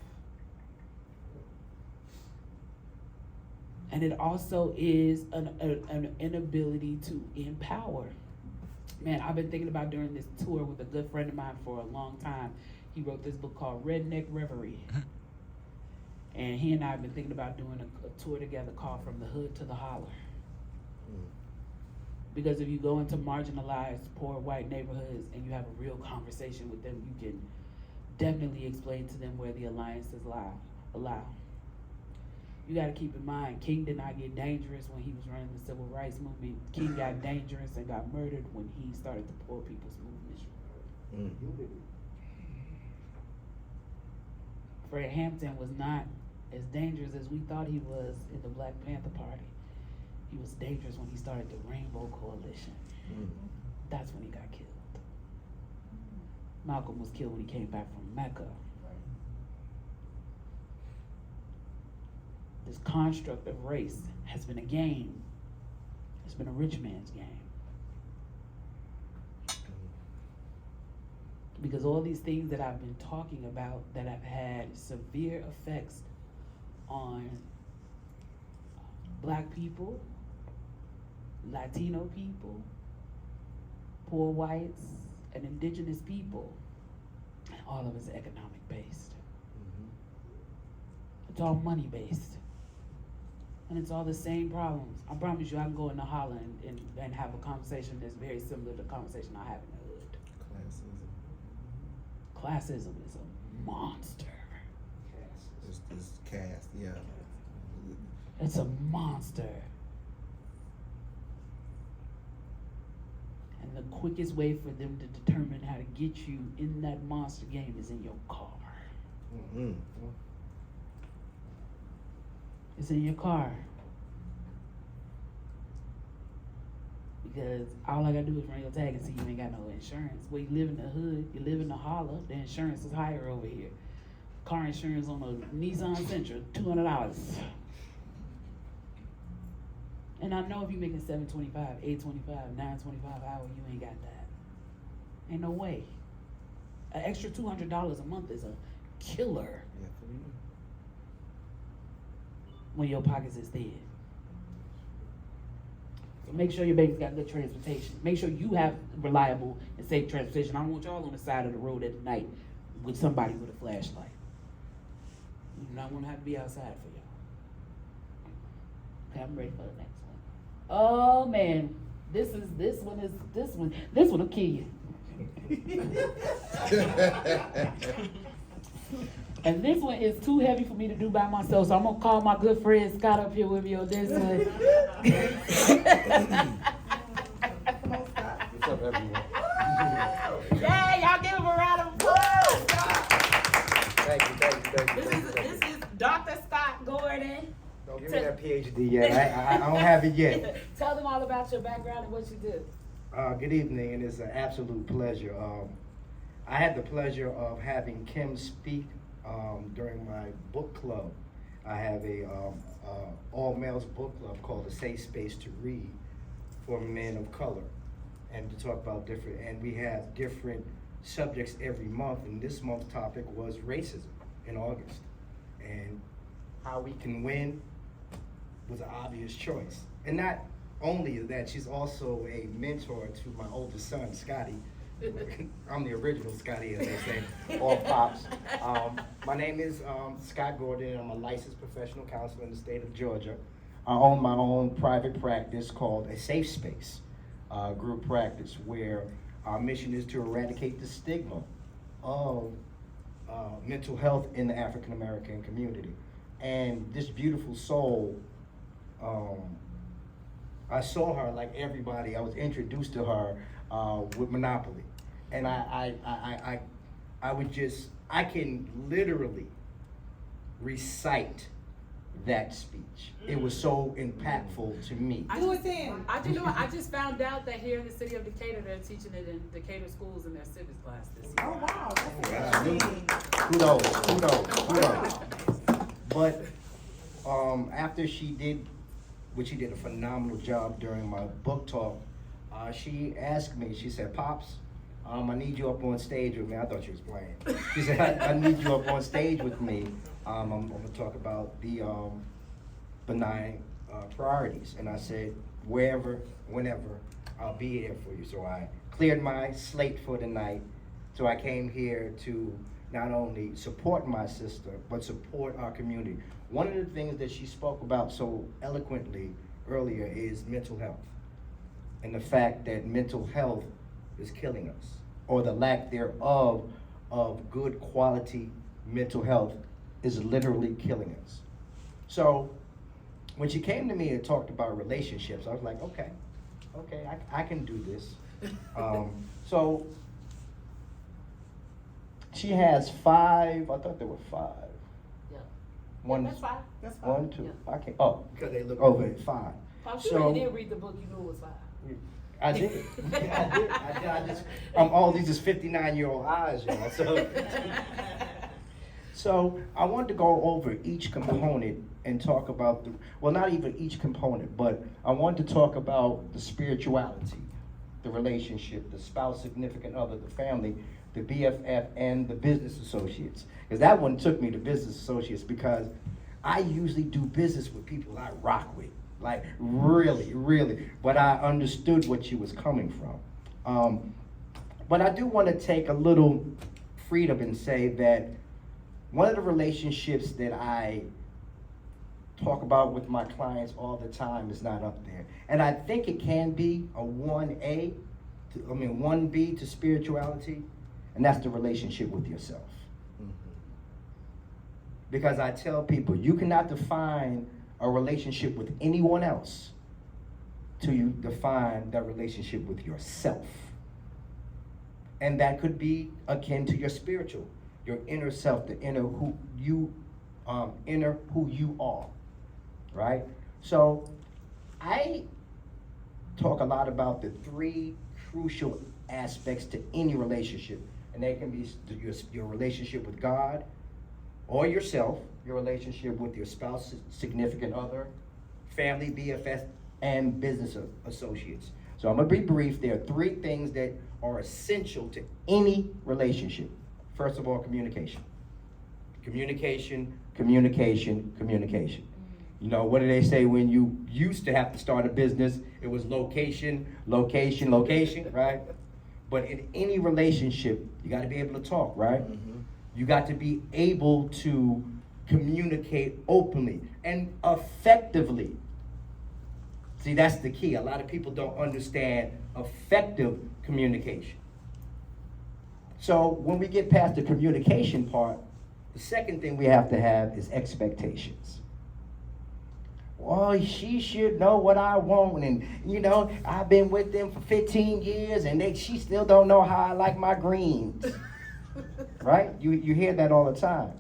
S1: And it also is an inability to empower. Man, I've been thinking about doing this tour with a good friend of mine for a long time. He wrote this book called Redneck Reverie. And he and I have been thinking about doing a tour together called From the Hood to the Holler. Because if you go into marginalized, poor white neighborhoods and you have a real conversation with them, you can definitely explain to them where the alliances allow. You gotta keep in mind, King did not get dangerous when he was running the civil rights movement. King got dangerous and got murdered when he started the Poor People's Movement. Fred Hampton was not as dangerous as we thought he was in the Black Panther Party. He was dangerous when he started the Rainbow Coalition. That's when he got killed. Malcolm was killed when he came back from Mecca. This construct of race has been a game. It's been a rich man's game. Because all these things that I've been talking about that have had severe effects on Black people, Latino people, poor whites, and indigenous people, and all of it's economic based. It's all money based. And it's all the same problems. I promise you I can go in the holler and have a conversation that's very similar to the conversation I have in the hood. Classism is a monster.
S2: It's caste, yeah.
S1: It's a monster. And the quickest way for them to determine how to get you in that monster game is in your car. It's in your car. Because all I gotta do is run your tag and see you ain't got no insurance. Well, you live in the hood, you live in the holler, the insurance is higher over here. Car insurance on a Nissan Sentra, $200. And I know if you're making $725, $825, $925 an hour, you ain't got that. Ain't no way. An extra $200 a month is a killer when your pockets is thin. So make sure your baby's got good transportation. Make sure you have reliable and safe transportation. I don't want y'all on the side of the road at night with somebody with a flashlight. You do not want to have to be outside for y'all. Okay, I'm ready for the next one. Oh man, this one will kill you. And this one is too heavy for me to do by myself, so I'm gonna call my good friend Scott up here with me on this one.
S5: What's up, everyone?
S1: Yeah, y'all give him a round of applause.
S5: Thank you.
S1: This is Dr. Scott Gordon.
S5: Don't give me that PhD yet. I don't have it yet.
S1: Tell them all about your background and what you do.
S5: Good evening, and it's an absolute pleasure. I had the pleasure of having Kim speak during my book club. I have a all males book club called A Safe Space to Read for men of color, and to talk about and we have different subjects every month, and this month's topic was racism in August, and how we can win was an obvious choice. And not only that, she's also a mentor to my oldest son, Scotty, I'm the original Scotty, as they say, or Pops. My name is Scott Gordon. I'm a licensed professional counselor in the state of Georgia. I own my own private practice called A Safe Space group practice, where our mission is to eradicate the stigma of mental health in the African American community. And this beautiful soul, I saw her like everybody. I was introduced to her with Monopoly, and I can literally recite that speech. It was so impactful to me.
S3: Do it then.
S1: I just found out that here in the city of Decatur, they're teaching it in Decatur schools in their civics class this year.
S3: Oh, wow, that's
S5: Absolutely.
S3: interesting.
S5: Kudos. But after she did, which she did a phenomenal job during my book talk, she asked me, she said, Pops, I need you up on stage with me. I thought she was playing. She said, I need you up on stage with me. I'm gonna talk about the benign priorities. And I said, wherever, whenever, I'll be here for you. So I cleared my slate for the night. So I came here to not only support my sister, but support our community. One of the things that she spoke about so eloquently earlier is mental health. And the fact that mental health is killing us, or the lack thereof of good quality mental health is literally killing us. So when she came to me and talked about relationships, I was like, okay, I can do this. So she has 5, I thought there were 5.
S1: Yeah.
S5: One,
S1: That's fine.
S3: That's fine.
S5: 1, 2,
S1: Yeah.
S5: I can't, oh, because they look over at 5.
S1: I'm sure you didn't read the book, you knew it was 5.
S5: I did. I just, all these is 59-year-old eyes, y'all. So I wanted to go over each component and talk about well, not even each component, but I wanted to talk about the spirituality, the relationship, the spouse, significant other, the family, the BFF, and the business associates. Because that one took me to business associates, because I usually do business with people I rock with. Like really, but I understood what she was coming from. But I do want to take a little freedom and say that one of the relationships that I talk about with my clients all the time is not up there. And I think it can be a 1B to spirituality, and that's the relationship with yourself. Because I tell people, you cannot define a relationship with anyone else till you define that relationship with yourself. And that could be akin to your spiritual, your inner self, the inner who you are, right? So I talk a lot about the 3 crucial aspects to any relationship, and they can be your relationship with God or yourself, your relationship with your spouse, significant other, family, BFF, and business associates. So I'm gonna be brief. There are 3 things that are essential to any relationship. First of all, communication. Communication. You know, what do they say when you used to have to start a business? It was location, right? But in any relationship, you gotta be able to talk, right? Mm-hmm. You got to be able to communicate openly and effectively. See, that's the key. A lot of people don't understand effective communication. So when we get past the communication part, the second thing we have to have is expectations. Well, she should know what I want, and you know, I've been with them for 15 years and she still don't know how I like my greens. Right? You hear that all the time.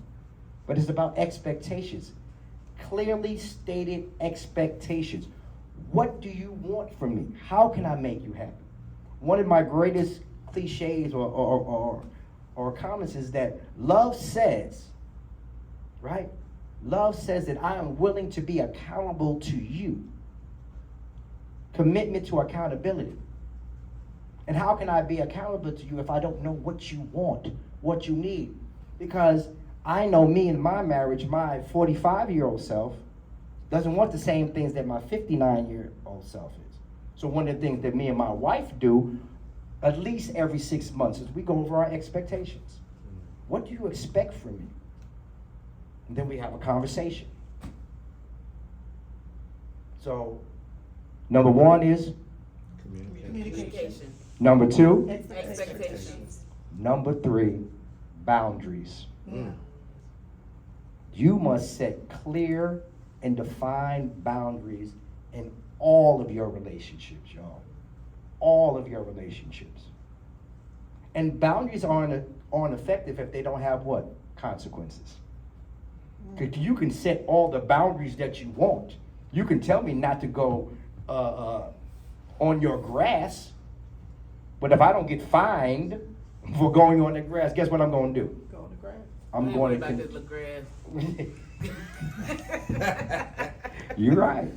S5: But it's about expectations. Clearly stated expectations. What do you want from me? How can I make you happy? One of my greatest cliches or comments is that love says, right? Love says that I am willing to be accountable to you. Commitment to accountability. And how can I be accountable to you if I don't know what you want, what you need? Because I know me in my marriage, my 45-year-old self doesn't want the same things that my 59-year-old self is. So one of the things that me and my wife do at least every 6 months, as we go over our expectations. What do you expect from me? And then we have a conversation. So, number 1 is,
S3: Communication.
S5: number 2,
S3: Expectations.
S5: number 3, boundaries.
S2: Mm.
S5: You must set clear and defined boundaries in all of your relationships, y'all. All of your relationships. And boundaries aren't effective if they don't have what? Consequences. 'Cause you can set all the boundaries that you want. You can tell me not to go on your grass, but if I don't get fined for going on the grass, guess what I'm going to do?
S3: Go on the ground.
S5: I'm
S1: I ain't
S5: going
S1: worried
S5: to.
S1: about this little grass.
S5: You're right.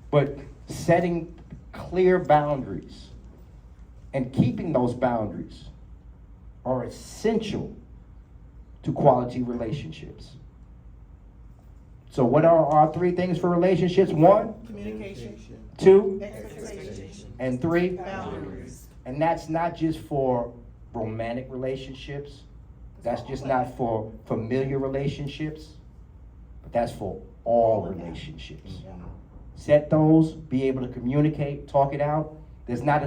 S5: But setting clear boundaries and keeping those boundaries are essential to quality relationships. So what are our 3 things for relationships? 1,
S3: Communication.
S5: 2,
S3: Expectations.
S5: and 3.
S3: Boundaries.
S5: And that's not just for romantic relationships. That's just not for familiar relationships. But that's for all relationships.
S3: Yeah.
S5: Set those, be able to communicate, talk it out. There's not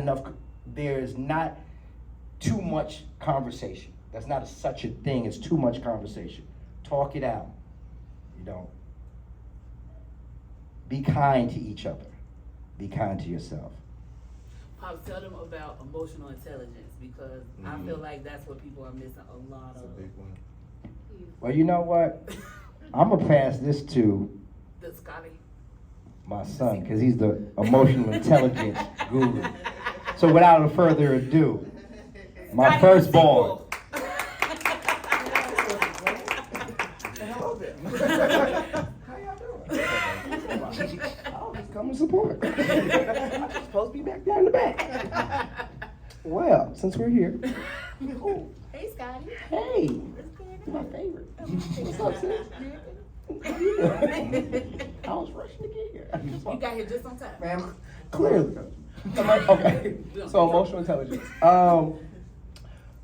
S5: too much conversation. That's not such a thing as too much conversation. Talk it out. You know, be kind to each other. Be kind to yourself.
S1: Pops, tell them about emotional intelligence because I feel like that's what people are missing a lot
S2: That's a
S1: of.
S2: big one.
S5: Well, you know what? I'm gonna pass this to
S1: The Scotty.
S5: my son because he's the emotional intelligence guru. So without further ado, my
S1: Scotty
S5: firstborn.
S1: the
S3: Hello there. How y'all doing?
S5: I'll just come and support. I'm supposed to be back there in the back. Well, since we're here,
S1: sequel. Hey, Scotty.
S5: hey,
S1: What's going
S5: you're my
S1: on?
S5: favorite. What's up, sis? How you doing? I was rushing to get here.
S1: You got here just on time.
S5: Ma'am, clearly. Okay, so emotional intelligence.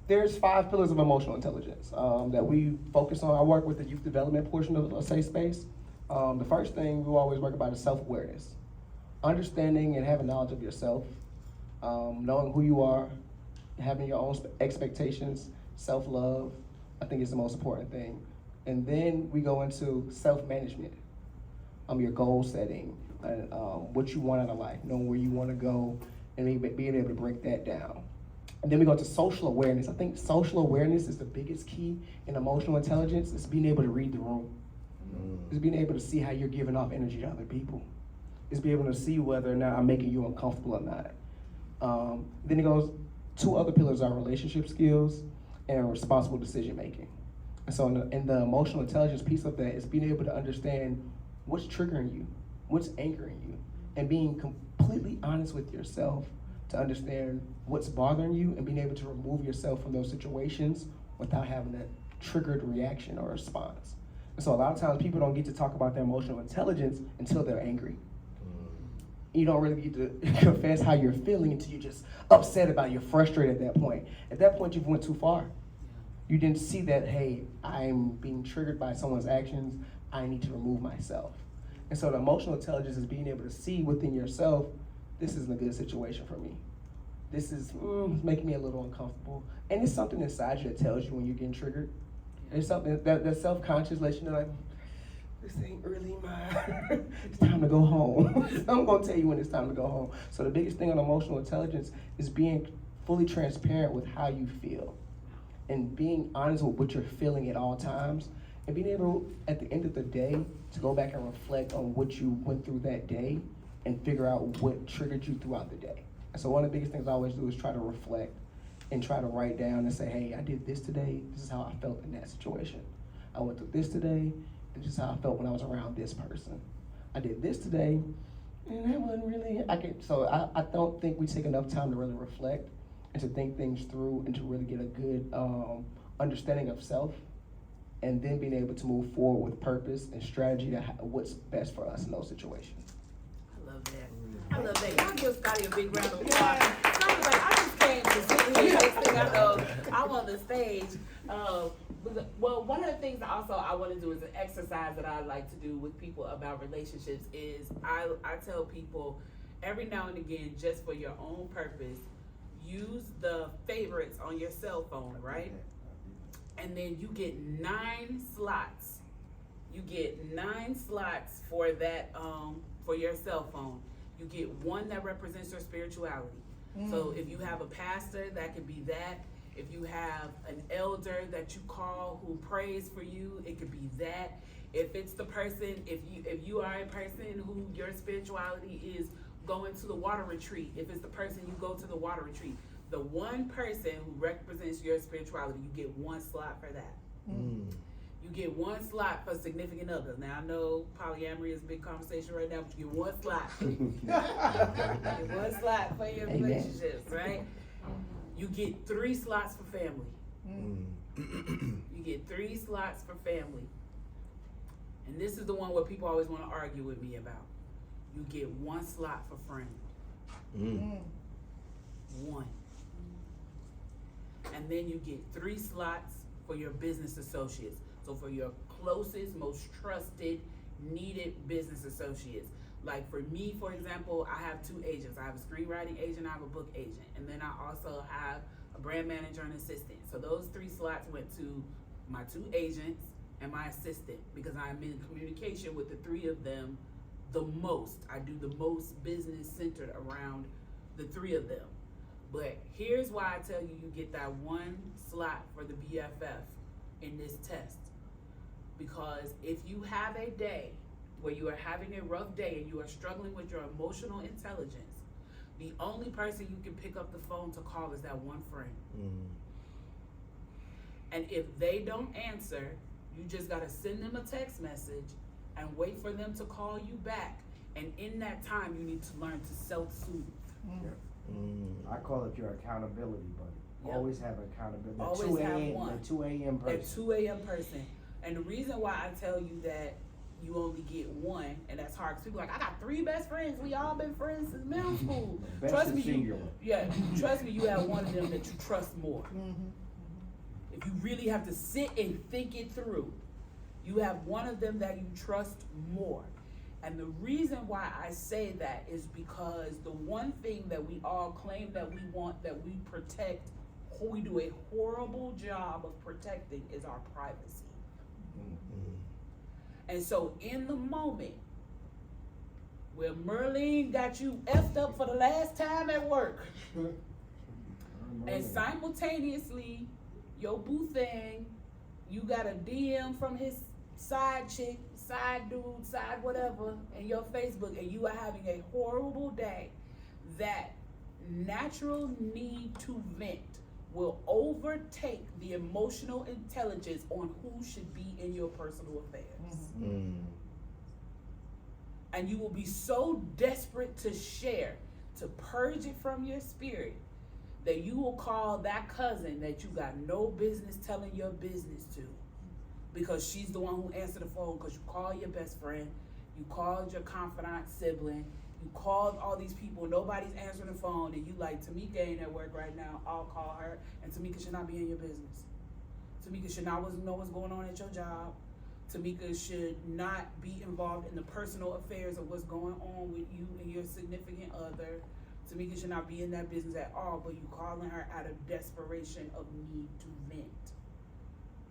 S5: There's 5 pillars of emotional intelligence that we focus on. I work with the youth development portion of a safe space. The first thing we always work about is self-awareness. Understanding and having knowledge of yourself, knowing who you are, having your own expectations, self-love, I think is the most important thing. And then we go into self-management, your goal setting, and what you want out of life, knowing where you want to go, and being able to break that down. And then we go to social awareness. I think social awareness is the biggest key in emotional intelligence. It's being able to read the room. It's being able to see how you're giving off energy to other people. It's being able to see whether or not I'm making you uncomfortable or not. Then it goes, 2 other pillars are relationship skills and responsible decision making. And so in the emotional intelligence piece of that is being able to understand what's triggering you, what's anchoring you, and being completely honest with yourself to understand what's bothering you and being able to remove yourself from those situations without having that triggered reaction or response. And so a lot of times people don't get to talk about their emotional intelligence until they're angry. You don't really get to confess how you're feeling until you're just upset about it, you're frustrated at that point. At that point, you've went too far. You didn't see that, hey, I'm being triggered by someone's actions, I need to remove myself. And so the emotional intelligence is being able to see within yourself, this isn't a good situation for me. This is making me a little uncomfortable. And it's something inside you that tells you when you're getting triggered. It's something that self-conscious lets you know, like, this ain't really my, it's time to go home. I'm gonna tell you when it's time to go home. So the biggest thing on emotional intelligence is being fully transparent with how you feel and being honest with what you're feeling at all times and being able, at the end of the day, to go back and reflect on what you went through that day and figure out what triggered you throughout the day. And so one of the biggest things I always do is try to reflect and try to write down and say, hey, I did this today. This is how I felt in that situation. I went through this today, and this is how I felt when I was around this person. I did this today, and that wasn't really, I don't think we take enough time to really reflect and to think things through and to really get a good understanding of self, and then being able to move forward with purpose and strategy to what's best for us in those situations.
S1: I love that. I love that. Y'all give Scotty a big round of applause. like, I just came to sit here. Next thing I know, I'm on the stage. Well, one of the things also I want to do is an exercise that I like to do with people about relationships is I tell people every now and again, just for your own purpose, use the favorites on your cell phone, right? And then you get 9 slots. You get 9 slots for that, for your cell phone. You get 1 that represents your spirituality. So if you have a pastor, that could be that. If you have an elder that you call who prays for you, it could be that. If it's the person, if you are a person who your spirituality is going to the water retreat, if it's the person you go to the water retreat, the one person who represents your spirituality, you get 1 slot for that. You get 1 slot for significant others. Now I know polyamory is a big conversation right now, but you get 1 slot. You get 1 slot for your relationships, right? You get 3 slots for family. You get 3 slots for family. And this is the one where people always want to argue with me about. You get 1 slot for friends. 1. And then you get 3 slots for your business associates. So for your closest, most trusted, needed business associates. Like for me, for example, I have 2 agents. I have a screenwriting agent, I have a book agent. And then I also have a brand manager and assistant. So those 3 slots went to my 2 agents and my assistant because I'm in communication with the 3 of them the most. I do the most business centered around the 3 of them. But here's why I tell you, you get that 1 slot for the BFF in this test. Because if you have a day where you are having a rough day and you are struggling with your emotional intelligence, the only person you can pick up the phone to call is that 1 friend. And if they don't answer, you just gotta send them a text message and wait for them to call you back. And in that time, you need to learn to self-soothe.
S5: I call it your accountability buddy.
S1: Yep.
S5: Always have accountability.
S1: Always have one.
S5: The 2 a.m. person.
S1: That 2 a.m. person. And the reason why I tell you that you only get 1, and that's hard, because people are like, I got 3 best friends. We all been friends since middle school.
S5: Best
S1: Trust
S5: is
S1: me,
S5: singular.
S1: trust me, you have one of them that you trust more. If you really have to sit and think it through, you have one of them that you trust more. And the reason why I say that is because the one thing that we all claim that we want, that we protect, we do a horrible job of protecting, is our privacy. And so in the moment where Merlene got you effed up for the last time at work, and simultaneously your boo thing, you got a DM from his side chick, side dude, side whatever, in your Facebook, and you are having a horrible day, that natural need to vent will overtake the emotional intelligence on who should be in your personal affairs. And you will be so desperate to share, to purge it from your spirit, that you will call that cousin that you got no business telling your business to, because she's the one who answered the phone, because you called your best friend, you called your confidant sibling, you called all these people, nobody's answering the phone, and you like, Tamika ain't at work right now, I'll call her, and Tamika should not be in your business. Tamika should not know what's going on at your job. Tamika should not be involved in the personal affairs of what's going on with you and your significant other. Tamika should not be in that business at all, but you calling her out of desperation of need to vent.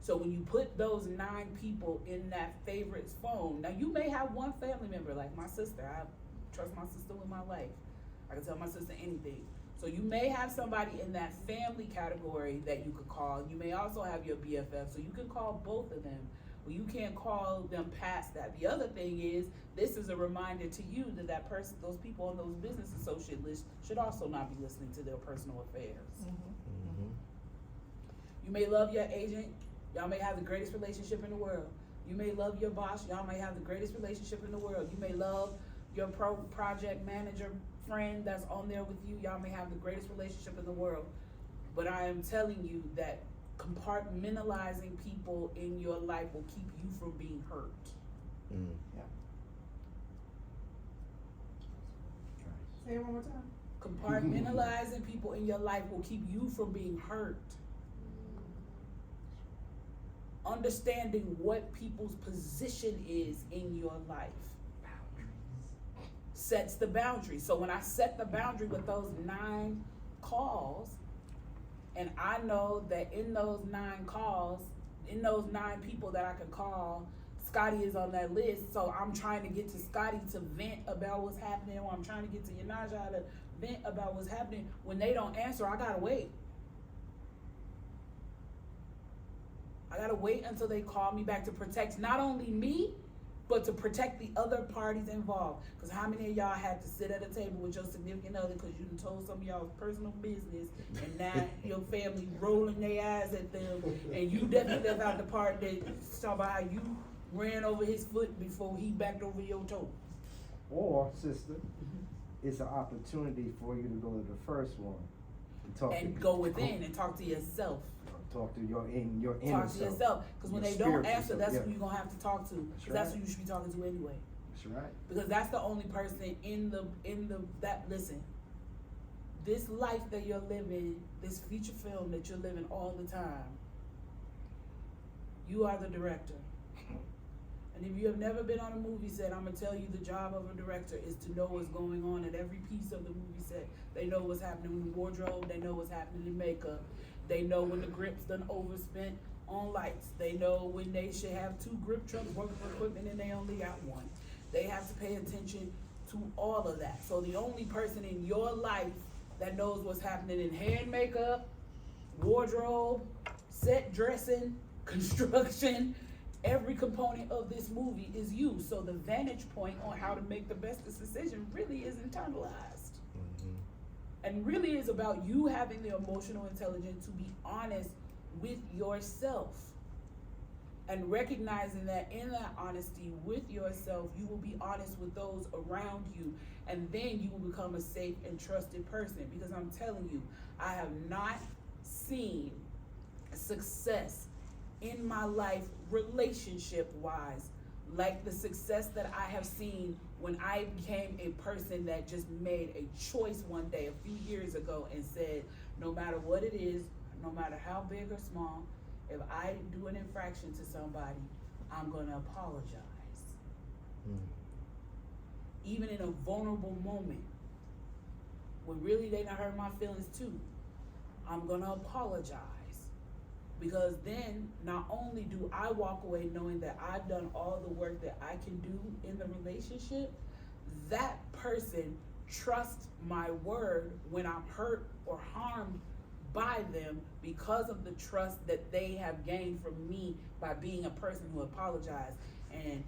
S1: So when you put those 9 people in that favorite's phone, now you may have one family member, like my sister. I trust my sister with my life. I can tell my sister anything. So you may have somebody in that family category that you could call. You may also have your BFF, so you can call both of them. But you can't call them past that. The other thing is, this is a reminder to you that that person, those people on those business associate lists should also not be listening to their personal affairs. You may love your agent. Y'all may have the greatest relationship in the world. You may love your boss. Y'all may have the greatest relationship in the world. You may love your project manager friend that's on there with you. Y'all may have the greatest relationship in the world. But I am telling you that compartmentalizing people in your life will keep you from being hurt.
S3: Say it one more time.
S6: Compartmentalizing people in your life will keep you from being hurt. Understanding what people's position is in your life sets the boundary. So when I set the boundary with those 9 calls, and I know that in those 9 calls, in those 9 people that I can call, Scotty is on that list. So I'm trying to get to Scotty to vent about what's happening, or I'm trying to get to Yanaja to vent about what's happening. When they don't answer, I gotta wait. I gotta wait until they call me back to protect not only me, but to protect the other parties involved. Because how many of y'all had to sit at a table with your significant other because you done told some of y'all's personal business, and now your family rolling their eyes at them, and you definitely left out the part that talk about how you ran over his foot before he backed over your toe.
S5: Or, sister, it's an opportunity for you to go to the first one and talk
S6: And
S5: to
S6: go within and talk to yourself.
S5: Talk to your inner
S6: Talk to
S5: self.
S6: yourself. Because when
S5: Your
S6: they don't
S5: spiritual
S6: answer,
S5: self,
S6: that's
S5: yeah.
S6: who you're gonna have to talk to.
S5: That's
S6: Because that's
S5: right.
S6: who you should be talking to anyway.
S5: That's right.
S6: Because that's the only person in the listen, this life that you're living, this feature film that you're living all the time, you are the director. And if you have never been on a movie set, I'm gonna tell you the job of a director is to know what's going on at every piece of the movie set. They know what's happening in the wardrobe, they know what's happening in makeup, they know when the grip's done overspent on lights, they know when they should have 2 grip trucks working for equipment and they only got 1. They have to pay attention to all of that. So the only person in your life that knows what's happening in hair and makeup, wardrobe, set dressing, construction, every component of this movie is you. So the vantage point on how to make the best decision really is internalized. And really is about you having the emotional intelligence to be honest with yourself. And recognizing that in that honesty with yourself, you will be honest with those around you. And then you will become a safe and trusted person. Because I'm telling you, I have not seen success in my life, relationship-wise, like the success that I have seen when I became a person that just made a choice one day a few years ago and said, no matter what it is, no matter how big or small, if I do an infraction to somebody, I'm gonna apologize. Even in a vulnerable moment, when really they done hurt my feelings too, I'm gonna apologize. Because then, not only do I walk away knowing that I've done all the work that I can do in the relationship, that person trusts my word when I'm hurt or harmed by them because of the trust that they have gained from me by being a person who apologized. And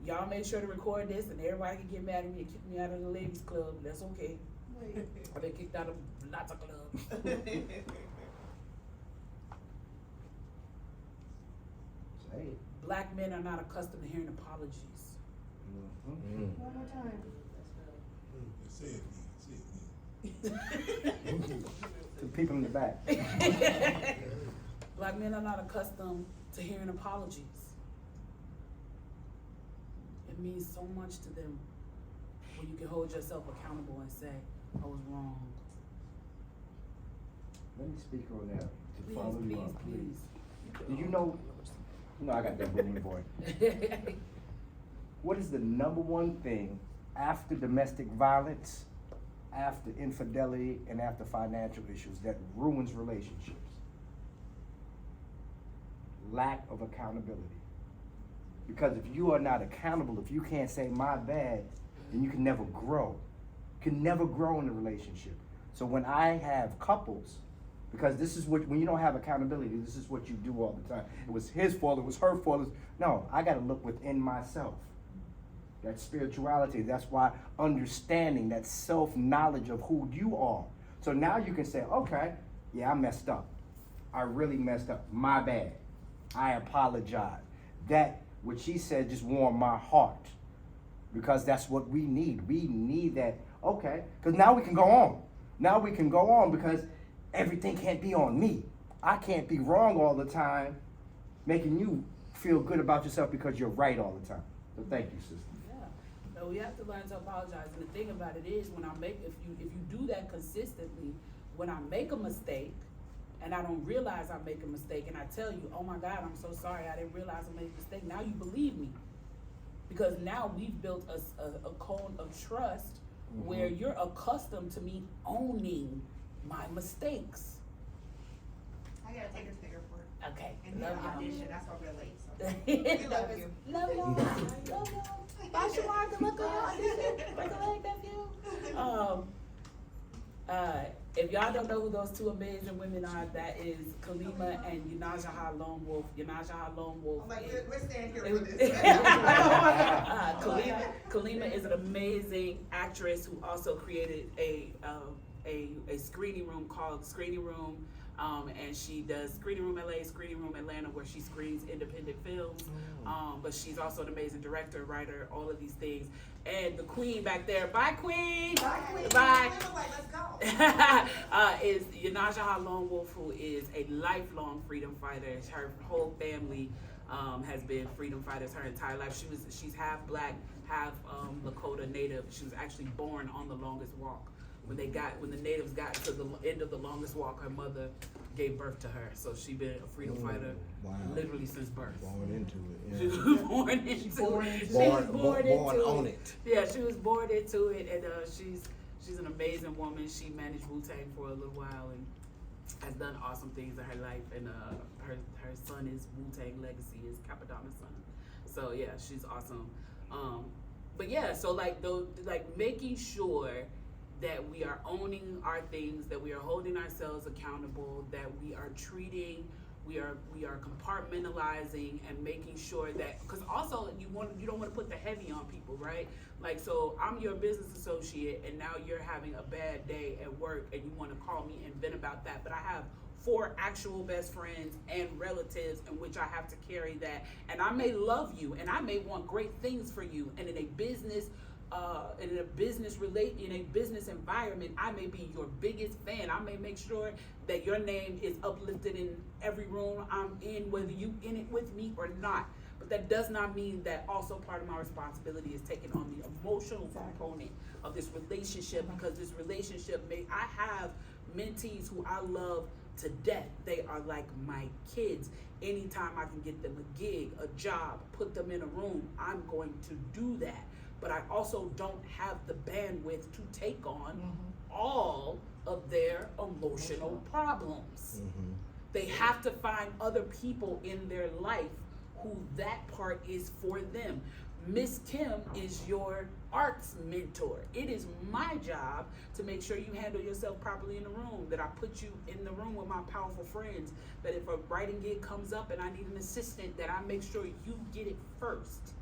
S6: y'all make sure to record this, and everybody can get mad at me and kick me out of the ladies club. That's okay. I've been kicked out of lots of clubs. Black men are not accustomed to hearing apologies.
S3: One more time.
S5: To the people in the back.
S6: Black men are not accustomed to hearing apologies. It means so much to them when you can hold yourself accountable and say, I was wrong.
S5: Let me speak on that to
S6: Please,
S5: follow you
S6: please,
S5: up,
S6: please.
S5: Do you know I got that booming voice. What is the number one thing after domestic violence, after infidelity, and after financial issues that ruins relationships? Lack of accountability. Because if you are not accountable, if you can't say my bad, then you can never grow. You can never grow in a relationship. So when I have couples, because this is what, when you don't have accountability, this is what you do all the time. It was his fault, it was her fault. No, I gotta look within myself. That spirituality, that's why understanding, that self-knowledge of who you are. So now you can say, okay, yeah, I messed up. I really messed up, my bad. I apologize. That, what she said just warmed my heart. Because that's what we need. We need that, okay, because now we can go on. Now we can go on because everything can't be on me. I can't be wrong all the time, making you feel good about yourself because you're right all the time. So thank you, sister.
S6: Yeah, No, we have to learn to apologize. And the thing about it is, when I make, if you do that consistently, when I make a mistake, and I don't realize I make a mistake, and I tell you, oh my God, I'm so sorry, I didn't realize I made a mistake. Now you believe me, because now we've built a cone of trust where you're accustomed to me owning my mistakes.
S3: I gotta take her to the airport.
S6: Okay,
S3: And
S6: love
S3: then
S6: y'all.
S3: audition, that's why we're late, so. We love you.
S6: Love y'all. Love y'all. Bye, Shamar. Good luck on your audition. Break a leg, nephew. If y'all don't know who those two amazing women are, that is Kalima and Yunajaha Lone Wolf. Yunajaha Lone Wolf.
S3: I'm like,
S6: is-
S3: we're staying here for this.
S6: Kalima is an amazing actress who also created a screening room called Screening Room. And she does Screening Room LA, Screening Room Atlanta, where she screens independent films. But she's also an amazing director, writer, all of these things. And the queen back there, bye queen!
S3: Bye, Queen.
S6: Bye.
S3: We were like, let's go.
S6: Is Yunajaha Lone Wolf, who is a lifelong freedom fighter. Her whole family has been freedom fighters her entire life. She's half black, half Lakota Native. She was actually born on the longest walk. When the natives got to the end of the longest walk, her mother gave birth to her. So she been a freedom fighter literally since birth.
S2: Born into it.
S6: She
S2: Yeah.
S6: was born into it. She was
S2: Born
S6: into
S2: on
S6: it.
S2: it.
S6: Yeah, she was born into it, and she's an amazing woman. She managed Wu-Tang for a little while and has done awesome things in her life. And her son is Wu-Tang Legacy, is Capadonna's son. So yeah, she's awesome. But yeah, so like making sure that we are owning our things, that we are holding ourselves accountable, that we are treating, we are compartmentalizing and making sure that, because also you don't want to put the heavy on people, right? Like, so I'm your business associate and now you're having a bad day at work and you want to call me and vent about that, but I have 4 actual best friends and relatives in which I have to carry that, and I may love you and I may want great things for you, and in a business environment, I may be your biggest fan. I may make sure that your name is uplifted in every room I'm in, whether you in it with me or not. But that does not mean that also part of my responsibility is taking on the emotional component of this relationship, because this relationship I have mentees who I love to death. They are like my kids. Anytime I can get them a gig, a job, put them in a room, I'm going to do that. But I also don't have the bandwidth to take on all of their emotional problems. They have to find other people in their life who that part is for them. Miss Kim is your arts mentor. It is my job to make sure you handle yourself properly in the room, that I put you in the room with my powerful friends, that if a writing gig comes up and I need an assistant, that I make sure you get it first.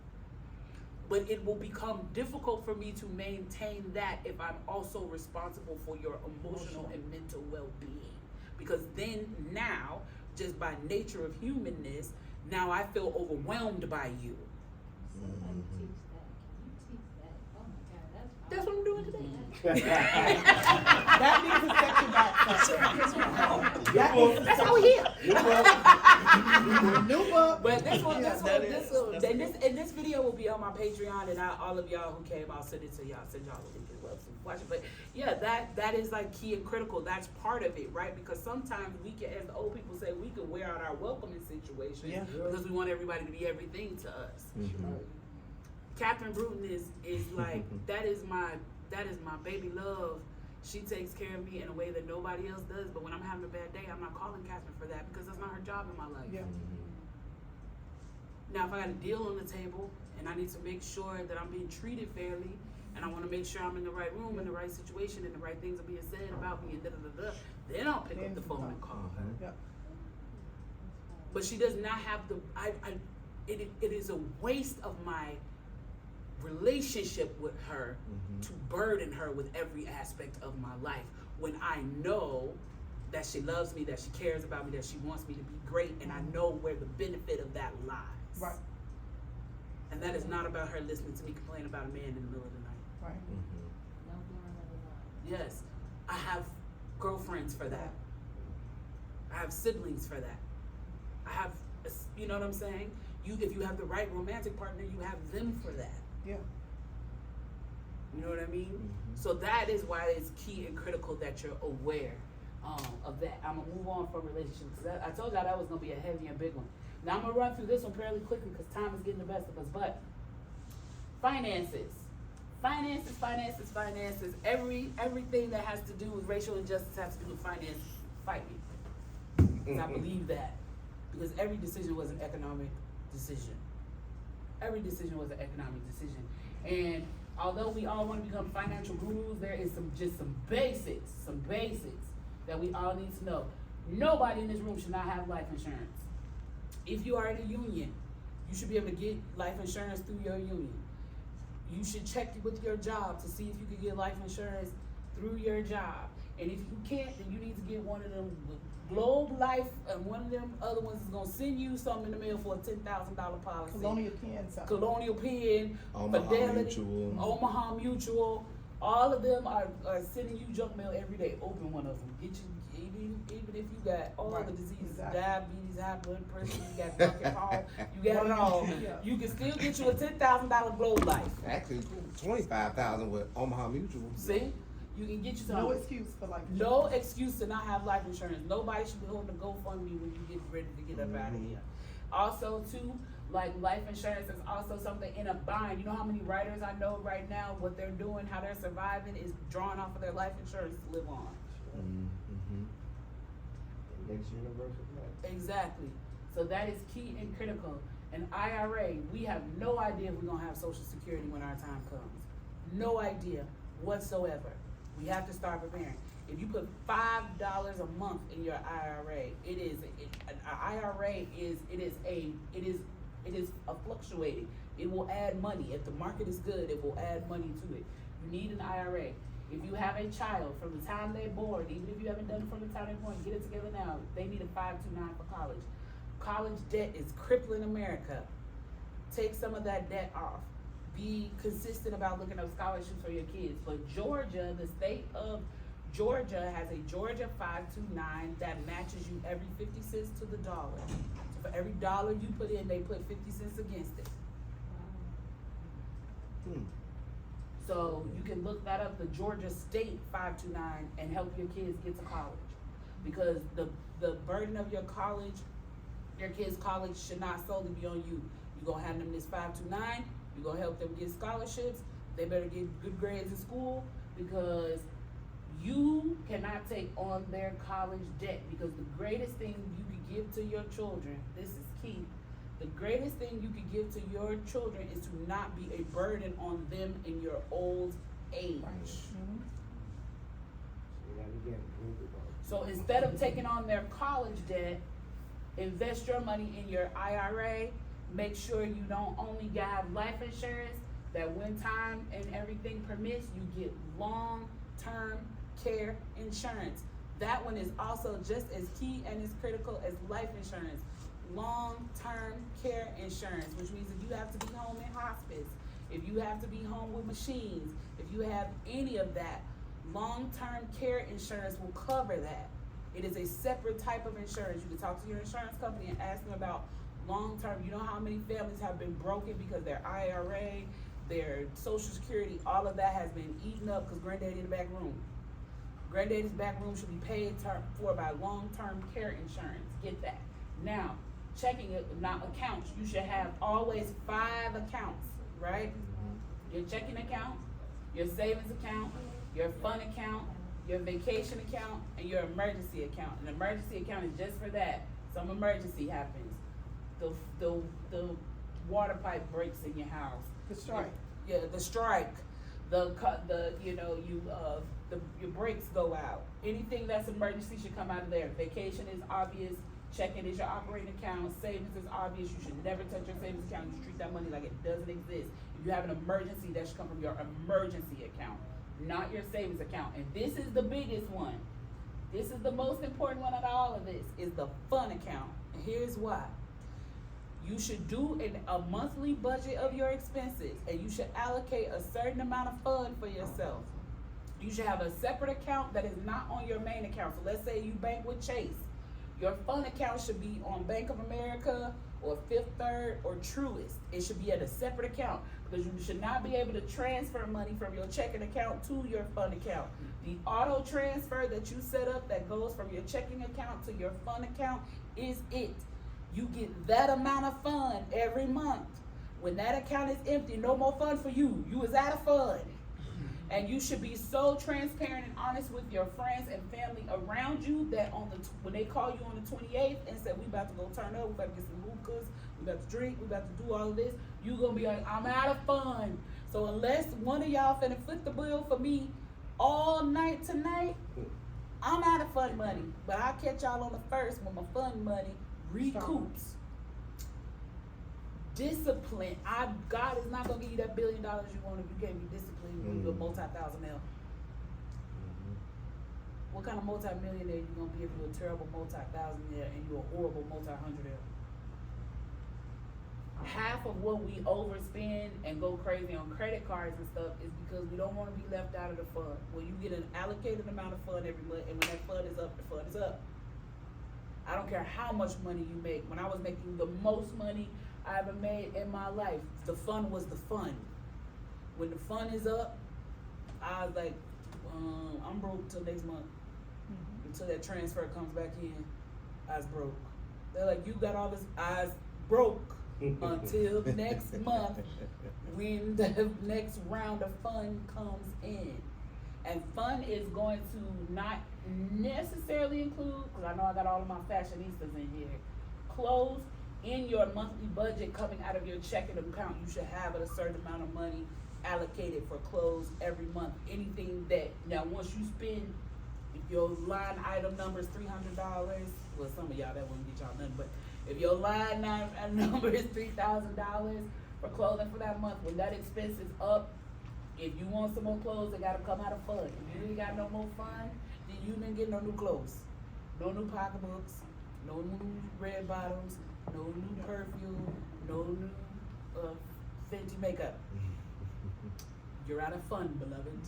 S6: But it will become difficult for me to maintain that if I'm also responsible for your emotional and mental well-being. Because then now, just by nature of humanness, now I feel overwhelmed by you.
S7: Somebody teach that. Can you teach that? Oh my God,
S6: That's what I'm doing today.
S3: That needs a second back. That needs a
S6: That's how we here.
S3: new book.
S6: But this video will be on my Patreon, and all of y'all who came, I'll send it to y'all. Send y'all a link as well so you can watch it. But yeah, that is like key and critical. That's part of it, right? Because sometimes we can, as the old people say, we can wear out our welcoming situation because we want everybody to be everything to us. Catherine Bruton is like that is my baby love. She takes care of me in a way that nobody else does. But when I'm having a bad day, I'm not calling Catherine for that because that's not her job in my life.
S3: Yeah.
S6: Now, if I got a deal on the table and I need to make sure that I'm being treated fairly, and I want to make sure I'm in the right room, in the right situation, and the right things are being said about me, and then I'll pick up the phone and call her.
S3: Yeah.
S6: But she does not have it is a waste of my relationship with her to burden her with every aspect of my life when I know that she loves me, that she cares about me, that she wants me to be great, and I know where the benefit of that lies.
S3: Right.
S6: And that is not about her listening to me complain about a man in the middle of the night.
S3: Right.
S7: No blowing of the line.
S6: Yes, I have girlfriends for that. I have siblings for that. I have, you know what I'm saying? If you have the right romantic partner, you have them for that.
S3: Yeah.
S6: what I mean? So that is why it's key and critical that you're aware of that. I'm gonna move on from relationships, because I told y'all that was gonna be a heavy and big one. Now I'm gonna run through this one fairly quickly because time is getting the best of us, but finances. Everything that has to do with racial injustice has to do with finance. Fight me. Because I believe that. Because every decision was an economic decision. Every decision was an economic decision. And although we all want to become financial gurus, there is some basics that we all need to know. Nobody in this room should not have life insurance. If you are in a union, you should be able to get life insurance through your union. You should check with your job to see if you can get life insurance through your job. And if you can't, then you need to get one of them Globe Life, and one of them other ones is gonna send you something in the mail for a $10,000 policy.
S3: Colonial Penn, something.
S6: Colonial Penn,
S2: Omaha
S6: Fidelity,
S2: Mutual.
S6: Omaha Mutual. All of them are sending you junk mail every day. Open one of them. Get you, even if you got all
S3: Right,
S6: the diseases,
S3: exactly.
S6: diabetes, high blood pressure, you got bronchial, you got it all.
S3: Yeah.
S6: You can still get you a $10,000 Globe Life.
S2: Actually, 25,000 with Omaha Mutual.
S6: See? You can get you some.
S3: No excuse for life
S6: No
S3: insurance.
S6: excuse to not have life insurance. Nobody should be holding a GoFundMe when you get ready to get up out of here. Also, too, like life insurance is also something in a bind. You know how many writers I know right now, what they're doing, how they're surviving is drawing off of their life insurance to live on.
S5: Next universal plan.
S6: Exactly. So that is key and critical. An IRA, we have no idea if we're gonna have Social Security when our time comes. No idea whatsoever. We have to start preparing. If you put $5 a month in your IRA, an IRA is a fluctuating. It will add money. If the market is good, it will add money to it. You need an IRA. If you have a child from the time they're born, even if you haven't done it from the time they're born, get it together now. They need a 529 for college. College debt is crippling America. Take some of that debt off. Be consistent about looking up scholarships for your kids. But Georgia, the state of Georgia has a Georgia 529 that matches you every 50 cents to the dollar. So for every dollar you put in, they put 50 cents against it. So you can look that up, the Georgia State 529, and help your kids get to college. Because the burden of your kids' college should not solely be on you. You're gonna have them this 529, you're gonna help them get scholarships, they better get good grades in school, because you cannot take on their college debt. Because the greatest thing you could give to your children, this is key, the greatest thing you could give to your children is to not be a burden on them in your old age.
S3: Mhm.
S5: Say that again. Prove it, bro.
S6: So instead of taking on their college debt, invest your money in your IRA. Make sure you don't only have life insurance, that when time and everything permits, you get long-term care insurance. That one is also just as key and as critical as life insurance. Long-term care insurance, which means if you have to be home in hospice, if you have to be home with machines, if you have any of that, long-term care insurance will cover that. It is a separate type of insurance. You can talk to your insurance company and ask them about long-term. You know how many families have been broken because their IRA, their Social Security, all of that has been eaten up because granddaddy in the back room. Granddaddy's back room should be paid for by long-term care insurance. Get that. Now, checking it, not accounts. You should have always 5 accounts, right? Your checking account, your savings account, your fund account, your vacation account, and your emergency account. An emergency account is just for that. Some emergency happens. The water pipe breaks in your house.
S3: The strike.
S6: Yeah, the strike. Your brakes go out. Anything that's emergency should come out of there. Vacation is obvious. Checking is your operating account. Savings is obvious. You should never touch your savings account. You should treat that money like it doesn't exist. If you have an emergency, that should come from your emergency account, not your savings account. And this is the biggest one. This is the most important one out of all of this, is the fund account. And here's why. You should do a monthly budget of your expenses, and you should allocate a certain amount of fund for yourself. You should have a separate account that is not on your main account. So let's say you bank with Chase. Your fund account should be on Bank of America or Fifth Third or Truist. It should be at a separate account, because you should not be able to transfer money from your checking account to your fund account. The auto transfer that you set up that goes from your checking account to your fund account is it. You get that amount of fund every month. When that account is empty, no more fund for you. You is out of fund. And you should be so transparent and honest with your friends and family around you that when they call you on the 28th and say, we about to go turn up, we about to get some hookahs, we about to drink, we about to do all of this, you gonna be like, I'm out of fun. So unless one of y'all finna foot the bill for me all night tonight, I'm out of fun money. But I'll catch y'all on the 1st when my fun money recoups. Discipline. God is not gonna give you that $1 billion you want if you can't be disciplined when you're a multi-thousand mil. What kind of multi-millionaire you gonna be if you're a terrible multi-thousandaire and you're a horrible multi-hundredaire? Half of what we overspend and go crazy on credit cards and stuff is because we don't want to be left out of the fund. When you get an allocated amount of fund every month, and when that fund is up, the fund is up. I don't care how much money you make. When I was making the most money I ever made in my life, the fun was the fun. When the fun is up, I was like, I'm broke till next month. Until that transfer comes back in, I was broke. They're like, you got all this, I was broke until next month when the next round of fun comes in. And fun is going to not necessarily include, because I know I got all of my fashionistas in here, clothes. In your monthly budget coming out of your checking account, you should have a certain amount of money allocated for clothes every month. Anything that, now once you spend, if your line item number is $300, well some of y'all that wouldn't get y'all nothing, but if your line item number is $3,000 for clothing for that month, when that expense is up, if you want some more clothes, they gotta come out of fun. If you ain't got no more fun, then you didn't get no new clothes, no new pocketbooks, no new red bottoms, no new perfume, no new Fenty makeup. You're out of fun, beloved.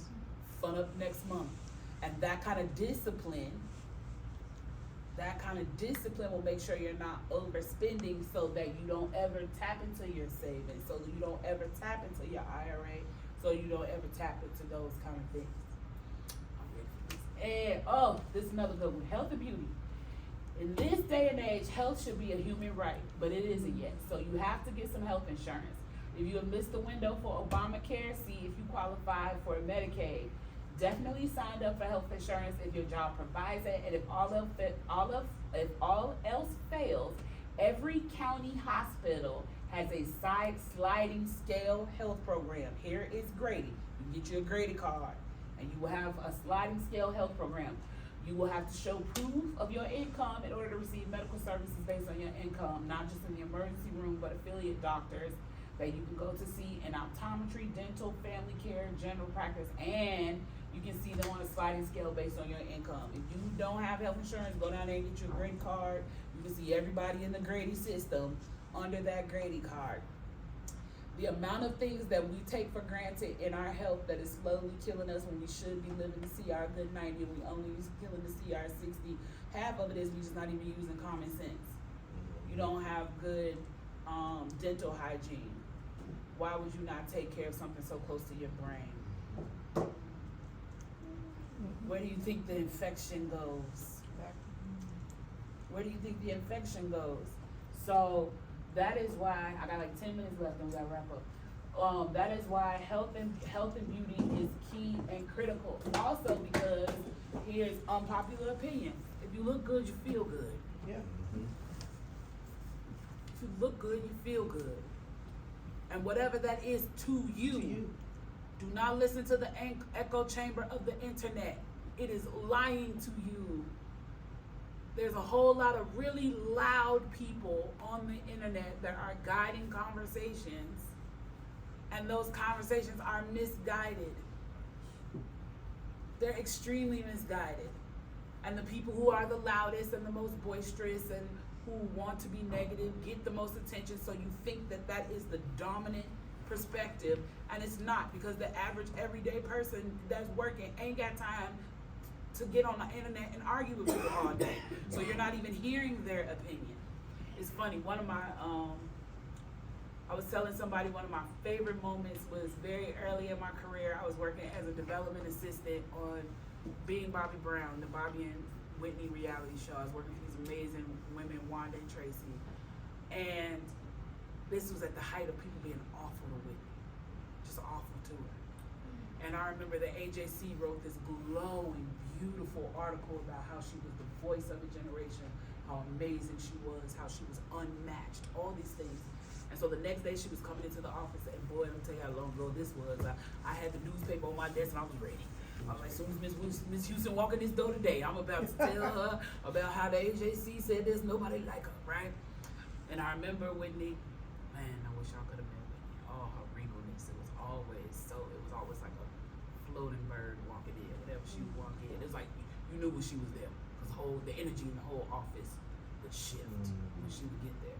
S6: Fun up next month. And that kind of discipline will make sure you're not overspending so that you don't ever tap into your savings, so that you don't ever tap into your IRA, so you don't ever tap into those kind of things. And, this is another good one, health and beauty. In this day and age, health should be a human right, but it isn't yet. So you have to get some health insurance. If you have missed the window for Obamacare, see if you qualify for Medicaid. Definitely sign up for health insurance if your job provides it, and if all else fails, every county hospital has a sliding scale health program. Here is Grady. You get you a Grady card, and you will have a sliding scale health program. You will have to show proof of your income in order to receive medical services based on your income, not just in the emergency room, but affiliate doctors that you can go to see in optometry, dental, family care, general practice, and you can see them on a sliding scale based on your income. If you don't have health insurance, go down there and get your Grady card. You can see everybody in the Grady system under that Grady card. The amount of things that we take for granted in our health that is slowly killing us when we should be living to see our good 90 and we only killing to see our 60. Half of it is we just not even using common sense. You don't have good dental hygiene. Why would you not take care of something so close to your brain? Where do you think the infection goes? Where do you think the infection goes? So that is why, I got like 10 minutes left and we gotta wrap up. That is why health and beauty is key and critical. Also because here's unpopular opinion. If you look good, you feel good.
S3: Yeah.
S6: If you look good, you feel good. And whatever that is to you. Do not listen to the echo chamber of the internet. It is lying to you. There's a whole lot of really loud people on the internet that are guiding conversations, and those conversations are misguided. They're extremely misguided. And the people who are the loudest and the most boisterous and who want to be negative get the most attention, so you think that that is the dominant perspective, and it's not, because the average everyday person that's working ain't got time to get on the internet and argue with people all day. So you're not even hearing their opinion. It's funny, one of my I was telling somebody one of my favorite moments was very early in my career. I was working as a development assistant on Being Bobby Brown, the Bobby and Whitney reality show. I was working for these amazing women, Wanda and Tracy. And this was at the height of people being awful to Whitney, just awful to her. And I remember the AJC wrote this glowing, beautiful article about how she was the voice of a generation, how amazing she was, how she was unmatched, all these things. And so the next day she was coming into the office, and boy, let me tell you how long ago this was. I had the newspaper on my desk and I was ready. I was like, as soon as Miss Houston walk in this door today, I'm about to tell her about how the AJC said there's nobody like her, right? And I remember Whitney, man, I wish y'all could have met Whitney. Oh, her regalness, it was always like a floating bird walking in. Whenever she would walk in, it was like you knew when she was there, because the energy in the whole office would shift when she would get there.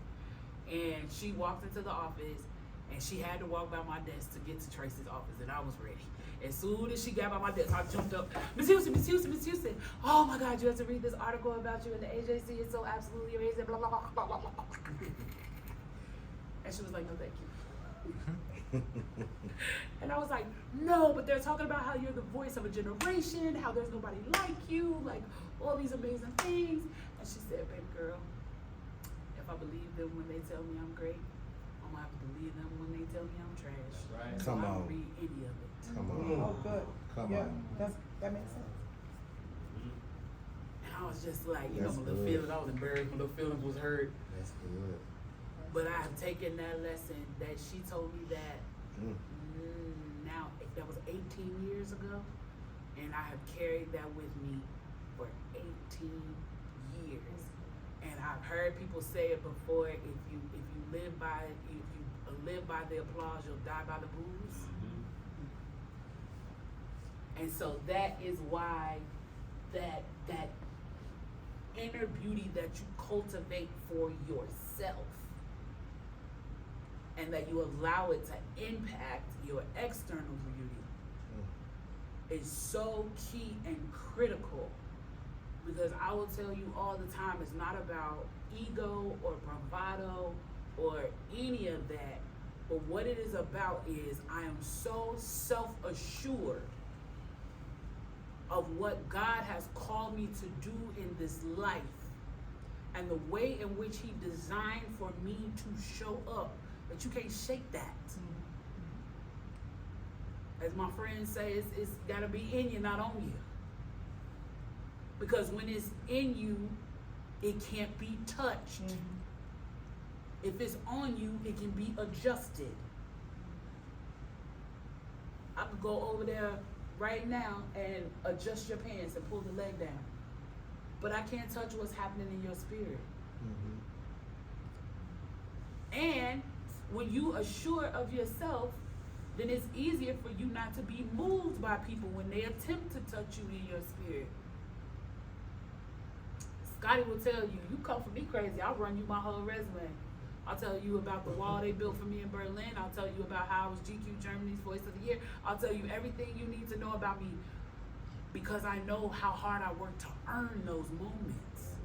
S6: And she walked into the office, and she had to walk by my desk to get to Tracy's office, and I was ready. As soon as she got by my desk, I jumped up, Miss Houston, Miss Houston, Miss Houston. Oh my God, you have to read this article about you in the AJC. It's so absolutely amazing. Blah blah blah blah blah blah. And she was like, no, thank you. And I was like, no, but they're talking about how you're the voice of a generation, how there's nobody like you, like all these amazing things. And she said, baby girl, if I believe them when they tell me I'm great, I'm gonna have to believe them when they tell me I'm trash.
S4: That's right.
S6: So
S2: Come
S6: I don't
S2: on.
S6: read any of it.
S2: Come on.
S3: Oh, good.
S2: Come
S3: Yeah,
S2: on.
S3: that makes sense.
S6: And I was just like,
S2: That's
S6: my little
S2: good.
S6: feelings, I was embarrassed, my little feelings was hurt.
S2: That's good.
S6: But I have taken that lesson that she told me that now, that was 18 years ago, and I have carried that with me for 18 years. And I've heard people say it before, if you live by the applause, you'll die by the booze. And so that is why that inner beauty that you cultivate for yourself, and that you allow it to impact your external beauty, is so key and critical. Because I will tell you all the time, it's not about ego or bravado or any of that, but what it is about is I am so self-assured of what God has called me to do in this life, and the way in which He designed for me to show up, that you can't shake that. As my friends say, it's gotta be in you, not on you. Because when it's in you, it can't be touched. If it's on you, it can be adjusted. I could go over there right now and adjust your pants and pull the leg down, but I can't touch what's happening in your spirit. And when you are sure of yourself, then it's easier for you not to be moved by people when they attempt to touch you in your spirit. Scotty will tell you, you come for me crazy, I'll run you my whole resume. I'll tell you about the wall they built for me in Berlin. I'll tell you about how I was GQ Germany's Voice of the Year. I'll tell you everything you need to know about me, because I know how hard I worked to earn those moments.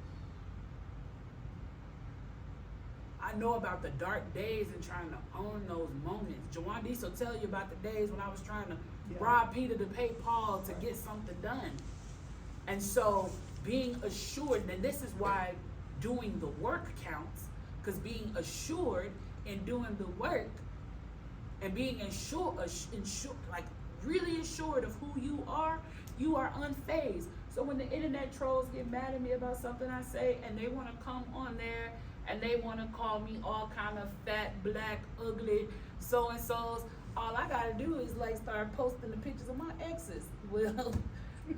S6: I know about the dark days and trying to own those moments. Jawandis will tell you about the days when I was trying to rob Peter to pay Paul to get something done. And so being assured, and this is why doing the work counts, because being assured in doing the work and being assured, like really assured of who you are unfazed. So when the internet trolls get mad at me about something I say, and they want to come on there and they want to call me all kind of fat, black, ugly, so-and-sos, all I gotta do is like start posting the pictures of my exes. Well,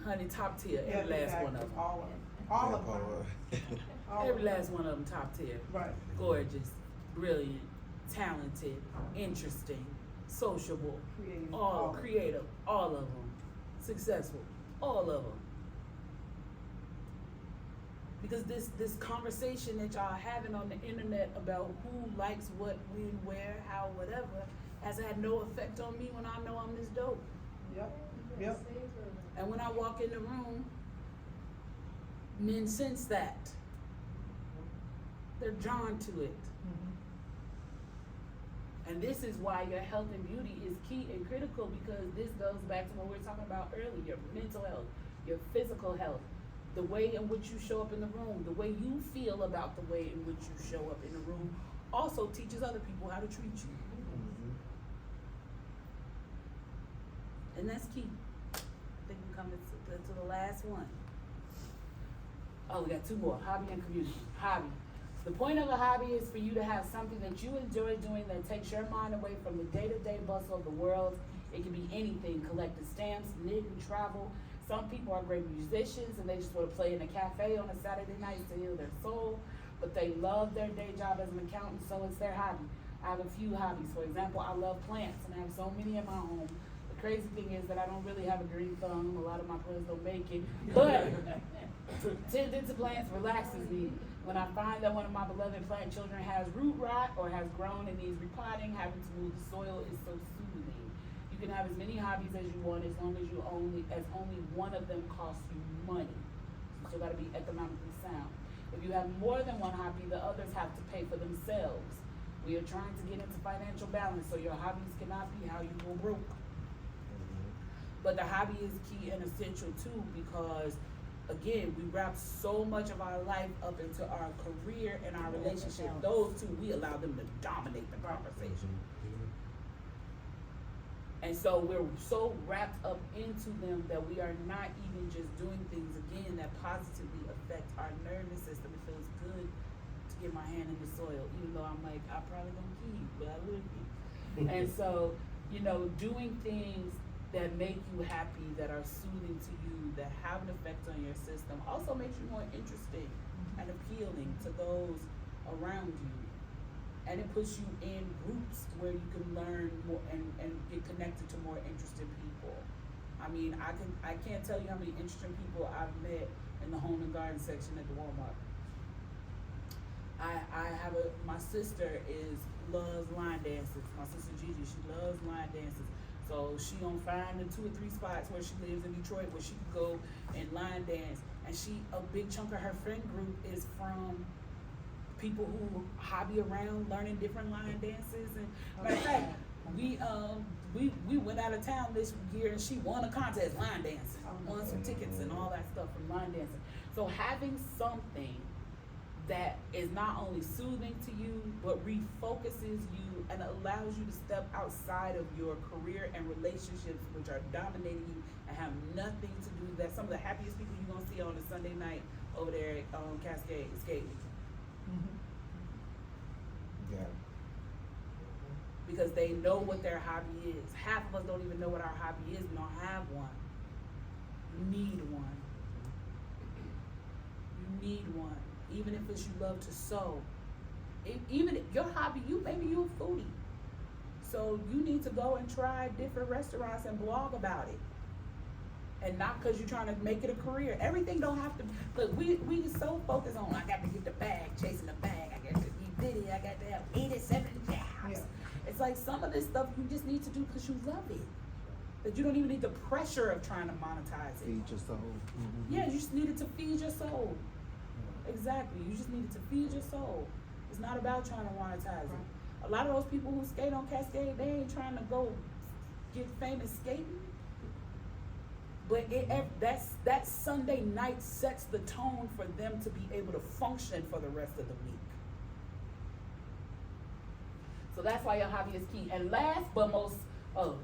S6: honey, top tier, every last one of them.
S3: All of them. All of them.
S6: Every last one of them top tier.
S3: Right.
S6: Gorgeous, brilliant, talented, interesting, sociable,
S3: Creative.
S6: all creative, all of them, successful, all of them. Because this conversation that y'all having on the internet about who likes what, when, where, how, whatever, has had no effect on me when I know I'm this dope.
S3: Yep.
S6: And when I walk in the room, men sense that. They're drawn to it. And this is why your health and beauty is key and critical, because this goes back to what we were talking about earlier, your mental health, your physical health, the way in which you show up in the room, the way you feel about the way in which you show up in the room also teaches other people how to treat you. And that's key. I think we're coming to the last one. Oh, we got two more, hobby and community. Hobby. The point of a hobby is for you to have something that you enjoy doing that takes your mind away from the day-to-day bustle of the world. It can be anything, collecting stamps, knitting, travel. Some people are great musicians and they just want to play in a cafe on a Saturday night to heal their soul, but they love their day job as an accountant, so it's their hobby. I have a few hobbies. For example, I love plants and I have so many in my home. The crazy thing is that I don't really have a green thumb. A lot of my friends don't make it, but tending to plants relaxes me. When I find that one of my beloved plant children has root rot or has grown and needs repotting, having to move the soil is so soothing. You can have as many hobbies as you want as long as only one of them costs you money. So you gotta be economically sound. If you have more than one hobby, the others have to pay for themselves. We are trying to get into financial balance, so your hobbies cannot be how you go broke. But the hobby is key and essential too, because again, we wrap so much of our life up into our career and our relationship. Those two, we allow them to dominate the conversation. And so we're so wrapped up into them that we are not even just doing things, again, that positively affect our nervous system. It feels good to get my hand in the soil, even though I'm like, I probably don't keep, but I live here. And so, doing things that make you happy, that are soothing to you, that have an effect on your system, also makes you more interesting and appealing to those around you. And it puts you in groups where you can learn more and get connected to more interesting people. I mean, I can't tell you how many interesting people I've met in the home and garden section at the Walmart. My sister loves line dances. My sister Gigi, she loves line dances. So she gonna find the 2 or 3 spots where she lives in Detroit where she can go and line dance. And a big chunk of her friend group is from people who hobby around learning different line dances. And matter of fact, we went out of town this year and she won a contest, line dancing, won some tickets and all that stuff from line dancing. So having something that is not only soothing to you, but refocuses you and allows you to step outside of your career and relationships, which are dominating you and have nothing to do with that. Some of the happiest people you're gonna see on a Sunday night over there at Cascade skating.
S2: Yeah.
S6: Because they know what their hobby is. Half of us don't even know what our hobby is. We don't have one. You need one. You need one. Even if it's you love to sew. Even if your hobby, maybe you're a foodie. So you need to go and try different restaurants and blog about it. And not because you're trying to make it a career. Everything don't have to, look, we so focused on, I got to get the bag, chasing the bag, I got to be bitty, I got to have 87 jobs. Yeah. It's like some of this stuff you just need to do because you love it. That you don't even need the pressure of trying to monetize it.
S2: Feed your soul. Mm-hmm.
S6: Yeah, you just needed to feed your soul. Exactly, you just needed to feed your soul. It's not about trying to monetize it. A lot of those people who skate on Cascade, they ain't trying to go get famous skating. But that Sunday night sets the tone for them to be able to function for the rest of the week. So that's why your hobby is key. And last but most, still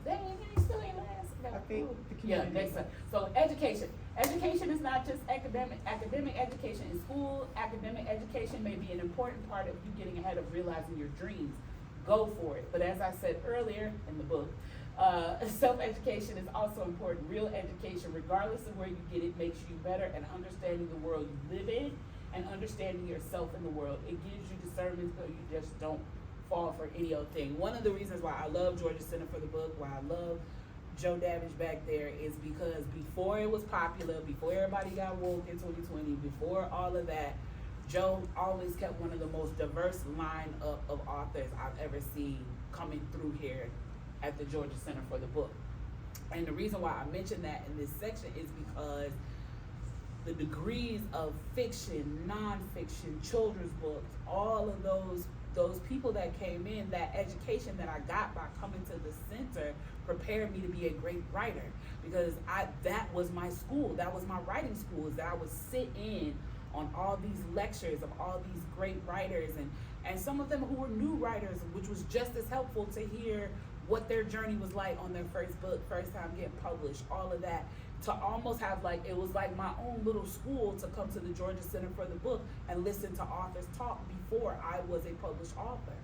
S6: ain't last.
S3: I think the community.
S6: Yeah, next time. So education. Education is not just academic education in school. Academic education may be an important part of you getting ahead of realizing your dreams. Go for it. But as I said earlier in the book, self-education is also important. Real education, regardless of where you get it, makes you better at understanding the world you live in and understanding yourself in the world. It gives you discernment so you just don't fall for any old thing. One of the reasons why I love Georgia Center for the Book, why I love Joe Davidge back there, is because before it was popular, before everybody got woke in 2020, before all of that, Joe always kept one of the most diverse lineup of authors I've ever seen coming through here at the Georgia Center for the Book. And the reason why I mention that in this section is because the degrees of fiction, nonfiction, children's books, all of those those people that came in, that education that I got by coming to the center prepared me to be a great writer, because that was my school, that was my writing school, is that I would sit in on all these lectures of all these great writers, and some of them who were new writers, which was just as helpful to hear what their journey was like on their first book, first time getting published, all of that, to almost have like, it was like my own little school to come to the Georgia Center for the Book and listen to authors talk before I was a published author.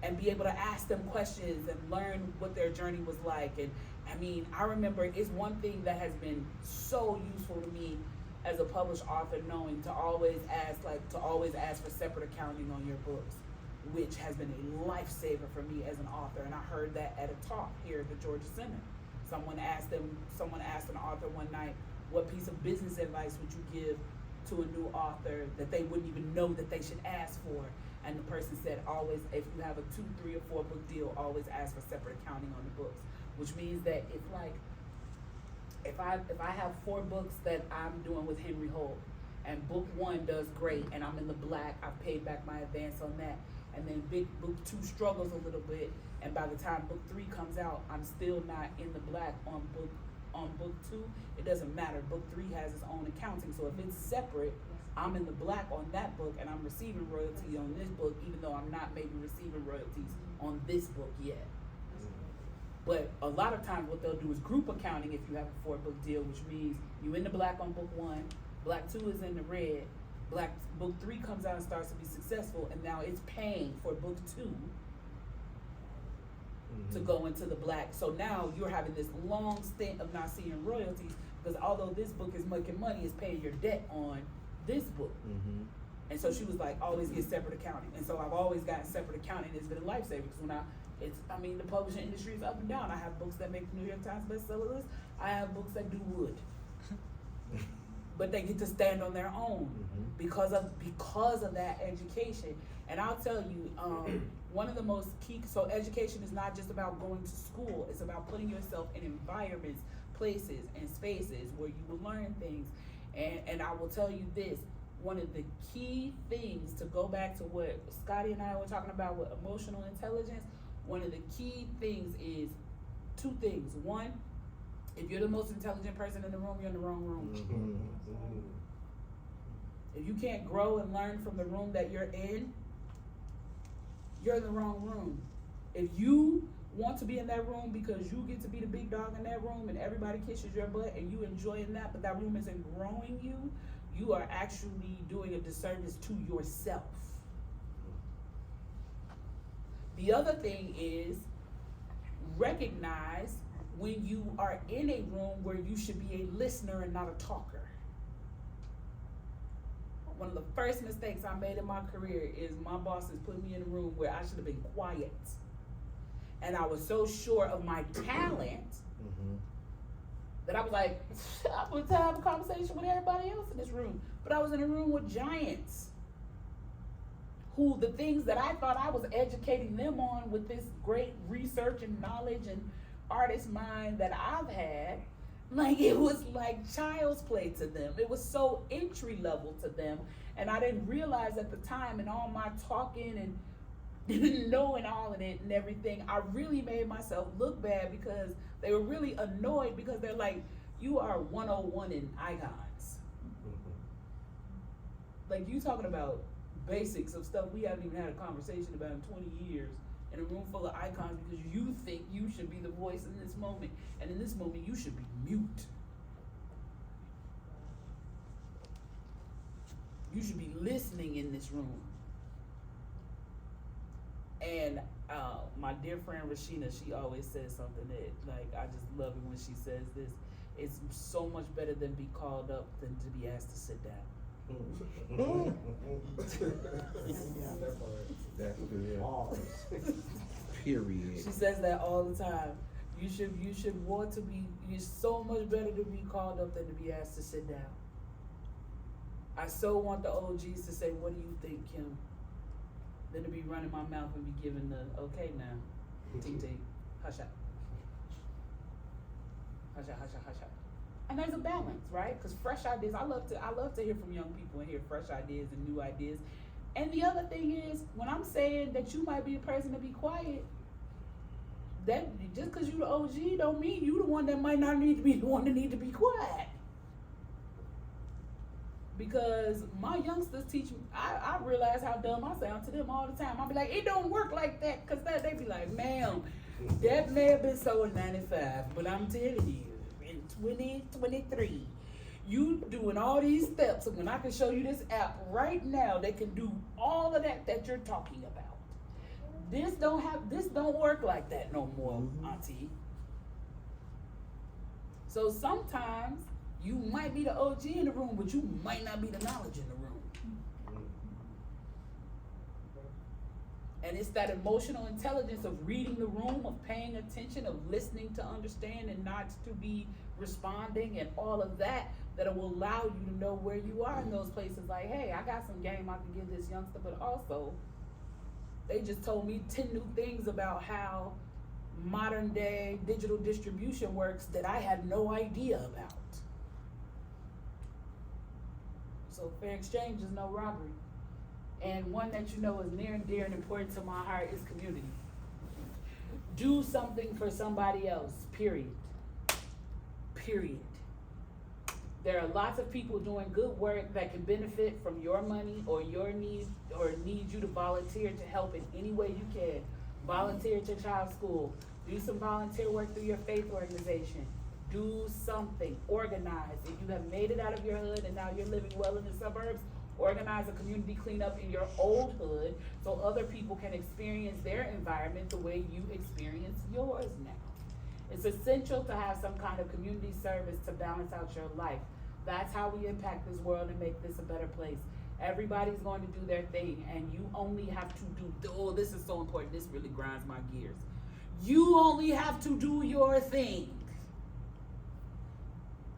S6: And be able to ask them questions and learn what their journey was like. And I mean, I remember it's one thing that has been so useful to me as a published author, knowing to always ask for separate accounting on your books, which has been a lifesaver for me as an author. And I heard that at a talk here at the Georgia Center. Someone asked an author one night, what piece of business advice would you give to a new author that they wouldn't even know that they should ask for? And the person said, always, if you have a 2, 3, or 4 book deal, always ask for separate accounting on the books. Which means that if I have 4 books that I'm doing with Henry Holt, and book 1 does great, and I'm in the black, I've paid back my advance on that, and then book 2 struggles a little bit, and by the time book 3 comes out, I'm still not in the black on book 2, it doesn't matter. Book 3 has its own accounting, so if it's separate, I'm in the black on that book, and I'm receiving royalty on this book, even though I'm not maybe receiving royalties on this book yet. But a lot of times what they'll do is group accounting if you have a 4-book deal, which means you in the black on book 1, black 2 is in the red, book 3 comes out and starts to be successful, and now it's paying for book 2 to go into the black. So now you're having this long stint of not seeing royalties, because although this book is making money, it's paying your debt on this book. And so she was like, always get separate accounting. And so I've always gotten separate accounting. It's been a lifesaver, because the publishing industry is up and down. I have books that make the New York Times bestseller list. I have books that do wood. But they get to stand on their own because of that education. And I'll tell you, one of the most key, so education is not just about going to school, it's about putting yourself in environments, places, and spaces where you will learn things. And I will tell you this, one of the key things, to go back to what Scotty and I were talking about with emotional intelligence, one of the key things is 2 things. One, if you're the most intelligent person in the room, you're in the wrong room. If you can't grow and learn from the room that you're in the wrong room. If you want to be in that room because you get to be the big dog in that room and everybody kisses your butt and you enjoying that, but that room isn't growing you, you are actually doing a disservice to yourself. The other thing is, recognize when you are in a room where you should be a listener and not a talker. One of the first mistakes I made in my career is my bosses put me in a room where I should have been quiet. And I was so sure of my talent that I was like, I'm going to have a conversation with everybody else in this room. But I was in a room with giants who the things that I thought I was educating them on with this great research and knowledge and artist mind that I've had, like it was like child's play to them. It was so entry level to them. And I didn't realize at the time, and all my talking and knowing all of it and everything, I really made myself look bad, because they were really annoyed, because they're like, you are 101 in icons. Like, you talking about basics of stuff we haven't even had a conversation about in 20 years in a room full of icons, because you think you should be the voice in this moment, and in this moment you should be mute. You should be listening in this room. And my dear friend Rashina, she always says something that, like, I just love it when she says this. It's so much better than be called up than to be asked to sit down.
S2: That's good. Period.
S6: She says that all the time. You should want to be, it's so much better to be called up than to be asked to sit down. I so want the OGs to say, what do you think, Kim? Than to be running my mouth and be given the, okay now, ting, hush up. Hush up. And there's a balance, right? Because fresh ideas, I love to hear from young people and hear fresh ideas and new ideas. And the other thing is, when I'm saying that you might be a person to be quiet, that just because you the OG don't mean you the one that might not need to be the one that need to be quiet. Because my youngsters teach me, I realize how dumb I sound to them all the time. I'll be like, it don't work like that, because they be like, ma'am, that may have been so in 95, but I'm telling you, in 2023, you doing all these steps, and when I can show you this app right now that can do all of that you're talking about. This don't work like that no more, auntie. So sometimes you might be the OG in the room, but you might not be the knowledge in the room. And it's that emotional intelligence of reading the room, of paying attention, of listening to understand and not to be responding, and all of that will allow you to know where you are in those places. Like, hey, I got some game I can give this youngster, but also they just told me 10 new things about how modern day digital distribution works that I had no idea about. So fair exchange is no robbery. And one that you know is near and dear and important to my heart is community. Do something for somebody else, period. Period. There are lots of people doing good work that can benefit from your money or your needs, or need you to volunteer to help in any way you can. Volunteer at your child's school. Do some volunteer work through your faith organization. Do something. Organize. If you have made it out of your hood and now you're living well in the suburbs, organize a community cleanup in your old hood so other people can experience their environment the way you experience yours now. It's essential to have some kind of community service to balance out your life. That's how we impact this world and make this a better place. Everybody's going to do their thing, and you only have to do, oh, this is so important, this really grinds my gears. You only have to do your thing.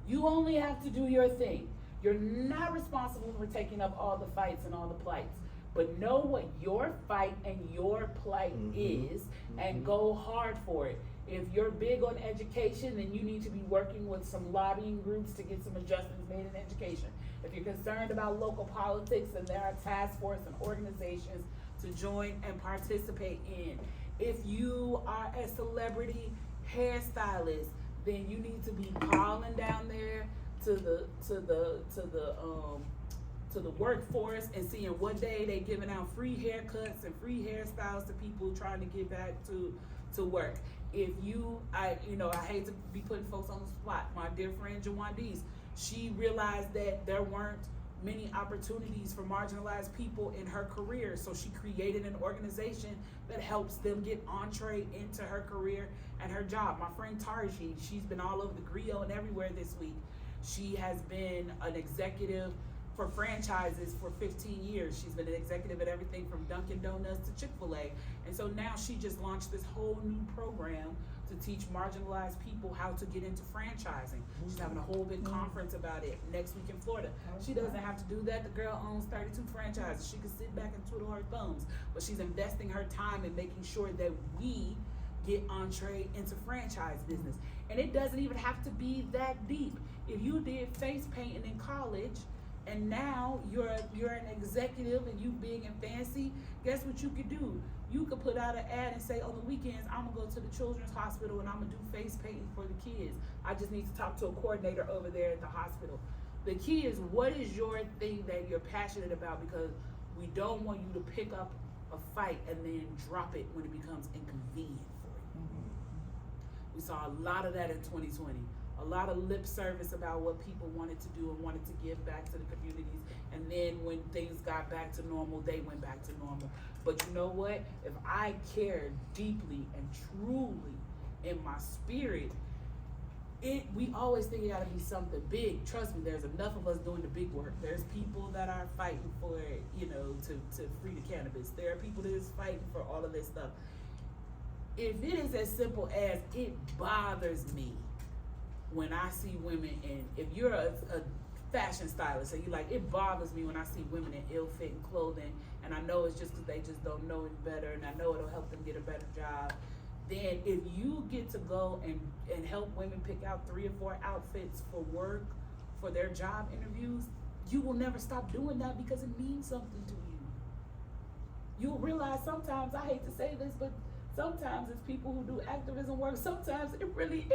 S6: You only have to do your thing. You're not responsible for taking up all the fights and all the plights, but know what your fight and your plight is, and go hard for it. If you're big on education, then you need to be working with some lobbying groups to get some adjustments made in education. If you're concerned about local politics, then there are task force and organizations to join and participate in. If you are a celebrity hairstylist, then you need to be calling down there to the workforce and seeing what day they giving out free haircuts and free hairstyles to people trying to get back to work. If I hate to be putting folks on the spot. My dear friend Jawandice, she realized that there weren't many opportunities for marginalized people in her career, so she created an organization that helps them get entree into her career and her job. My friend Tarji, she's been all over the griot and everywhere this week. She has been an executive for franchises for 15 years. She's been an executive at everything from Dunkin' Donuts to Chick-fil-A. And so now she just launched this whole new program to teach marginalized people how to get into franchising. She's having a whole big conference about it next week in Florida. She doesn't have to do that. The girl owns 32 franchises. She can sit back and twiddle her thumbs, but she's investing her time in making sure that we get entree into franchise business. And it doesn't even have to be that deep. If you did face painting in college, and now you're an executive and you big and fancy, guess what you could do? You could put out an ad and say, on the weekends, I'm gonna go to the children's hospital and I'm gonna do face painting for the kids. I just need to talk to a coordinator over there at the hospital. The key is, what is your thing that you're passionate about? Because we don't want you to pick up a fight and then drop it when it becomes inconvenient for you. We saw a lot of that in 2020. A lot of lip service about what people wanted to do and wanted to give back to the communities. And then when things got back to normal, they went back to normal. But you know what? If I care deeply and truly in my spirit, we always think it gotta be something big. Trust me, there's enough of us doing the big work. There's people that are fighting for, to free the cannabis. There are people that is fighting for all of this stuff. If it is as simple as, it bothers me when I see women if you're a fashion stylist, and you're like, it bothers me when I see women in ill-fitting clothing, and I know it's just because they just don't know any better, and I know it'll help them get a better job. Then if you get to go and help women pick out 3 or 4 outfits for work, for their job interviews, you will never stop doing that because it means something to you. you'll realize sometimes, I hate to say this, but sometimes it's people who do activism work. Sometimes it really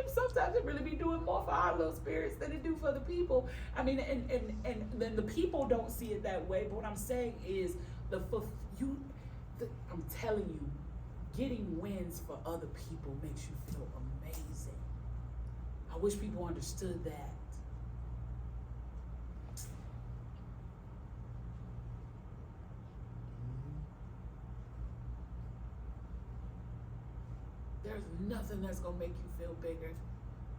S6: be doing more for our little spirits than it do for the people. I mean, and then the people don't see it that way. But what I'm saying is I'm telling you, getting wins for other people makes you feel amazing. I wish people understood that. There's nothing that's gonna make you feel bigger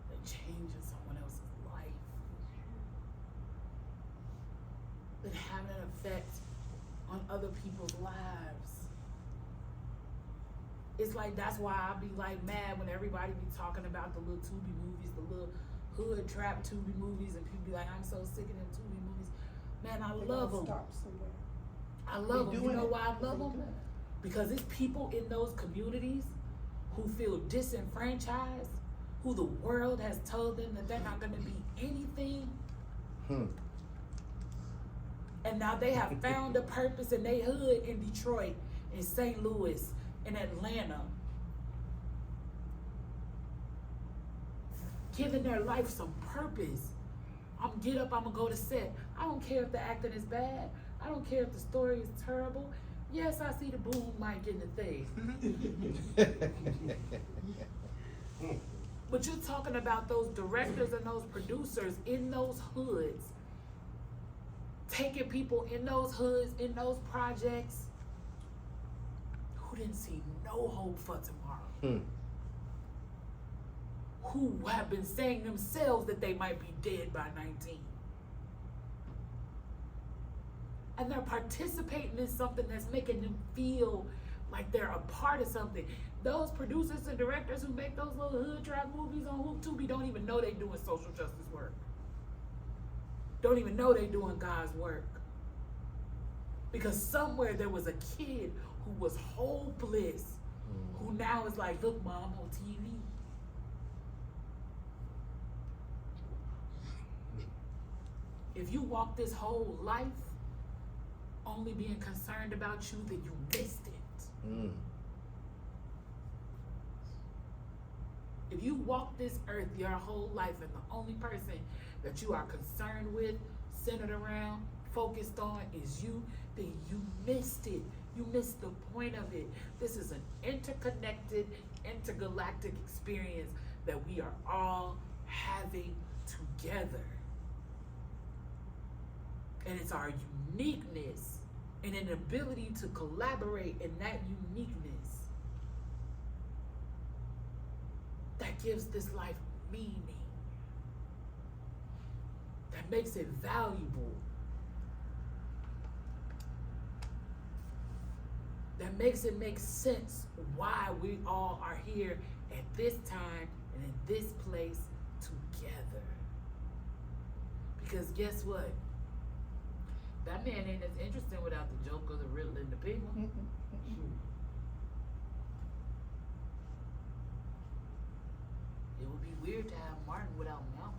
S6: than changing someone else's life. Than having an effect on other people's lives. It's like, that's why I be like mad when everybody be talking about the little Tubi movies, the little hood trap Tubi movies, and people be like, I'm so sick of them Tubi movies. Man, I love them.
S3: Stop somewhere.
S6: I love them. You
S3: doing
S6: know
S3: it.
S6: why I love
S3: They
S6: them?
S3: doing it.
S6: Because it's people in those communities who feel disenfranchised, who the world has told them that they're not gonna be anything. And now they have found a purpose in their hood in Detroit, in St. Louis, in Atlanta. Giving their life some purpose. I'm get up, I'm gonna go to set. I don't care if the acting is bad. I don't care if the story is terrible. Yes, I see the boom mic in the thing. But you're talking about those directors and those producers in those hoods, taking people in those hoods, in those projects, who didn't see no hope for tomorrow. Who have been saying themselves that they might be dead by 19. And they're participating in something that's making them feel like they're a part of something. Those producers and directors who make those little hood trap movies on Tubi don't even know they doing social justice work. Don't even know they doing God's work. Because somewhere there was a kid who was hopeless, who now is like, look, Mom, I'm on TV. If you walk this whole life only being concerned about you, then you missed it. If you walk this earth your whole life and the only person that you are concerned with, centered around, focused on is you, then you missed it. You missed the point of it. This is an interconnected, intergalactic experience that we are all having together. And it's our uniqueness and an ability to collaborate in that uniqueness that gives this life meaning, that makes it valuable, that makes it make sense why we all are here at this time and in this place together. Because guess what? Batman ain't as interesting without the Joker, the Riddler, and the Penguin. It would be weird to have Martin without Malcolm.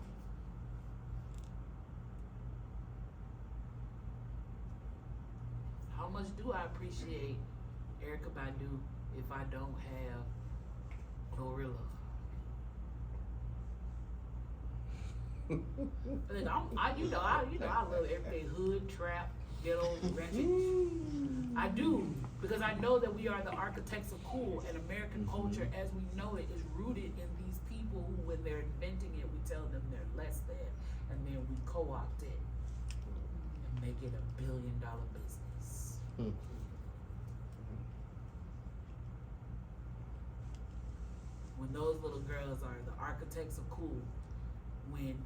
S6: How much do I appreciate Erykah Badu if I don't have Glorilla? I love everything hood, trap, ghetto, ratchet. I do, because I know that we are the architects of cool, and American culture as we know it is rooted in these people who, when they're inventing it, we tell them they're less than, and then we co-opt it and make it $1 billion business. When those little girls are the architects of cool, when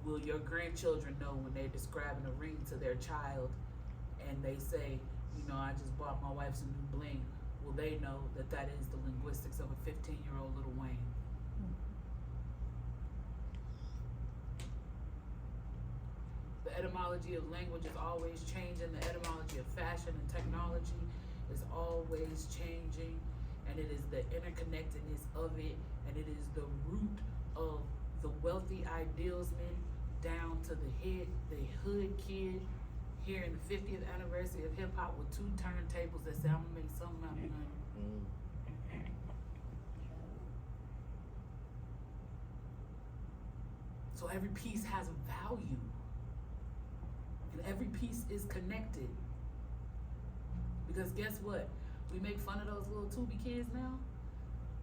S6: will your grandchildren know when they're describing a ring to their child and they say, you know, I just bought my wife some new bling, will they know that that is the linguistics of a 15-year-old Lil Wayne? The etymology of language is always changing. The etymology of fashion and technology is always changing. And it is the interconnectedness of it, and it is the root of the wealthy idealsman down to the hood kid here in the 50th anniversary of hip hop with 2 turntables that say I'm gonna make something out of nothing. So every piece has a value. And every piece is connected. Because guess what? We make fun of those little Tubi kids now.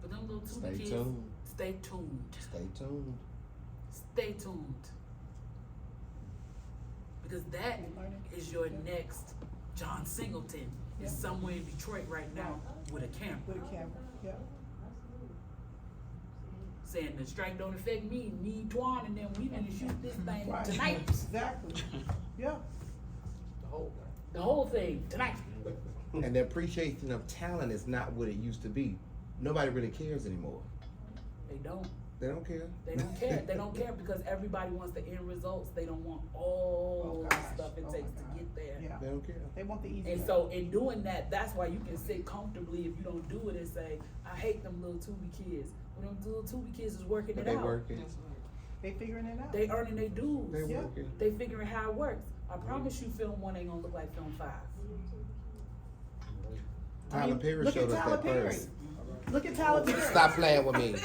S6: But them little Tubi
S2: Stay
S6: kids,
S2: tuned.
S6: stay tuned.
S2: Stay tuned.
S6: Stay tuned. Because that is your next John Singleton. Is somewhere in Detroit right now with a camera.
S3: With a camera, yeah.
S6: Saying the strike don't affect me, Twan, and then we gonna shoot this thing
S3: Right.
S6: tonight.
S3: Exactly, yeah.
S6: The whole thing tonight.
S2: And the appreciation of talent is not what it used to be. Nobody really cares anymore.
S6: They don't.
S2: They don't care.
S6: They don't care. They don't care because everybody wants the end results. They don't want all
S3: Oh,
S6: the
S3: gosh.
S6: stuff it
S3: Oh,
S6: takes
S3: my
S6: to
S3: God.
S6: get there.
S3: Yeah,
S2: They don't care.
S3: they want the easy
S6: And
S3: way.
S6: so in doing that, that's why you can sit comfortably if you don't do it and say, I hate them little Tubi kids. When them little Tubi kids is working
S2: But
S6: it
S2: they
S6: out.
S2: working.
S3: They figuring it out.
S6: They earning their dues.
S2: They
S3: Yeah.
S2: working.
S6: They figuring how it works. I promise you film 1 ain't gonna look like film 5.
S2: Tyler Perry
S3: Look
S2: showed
S3: at
S2: us
S3: Tyler
S2: that
S3: Perry.
S2: first.
S3: Look at Tyler Perry.
S2: Stop playing with me.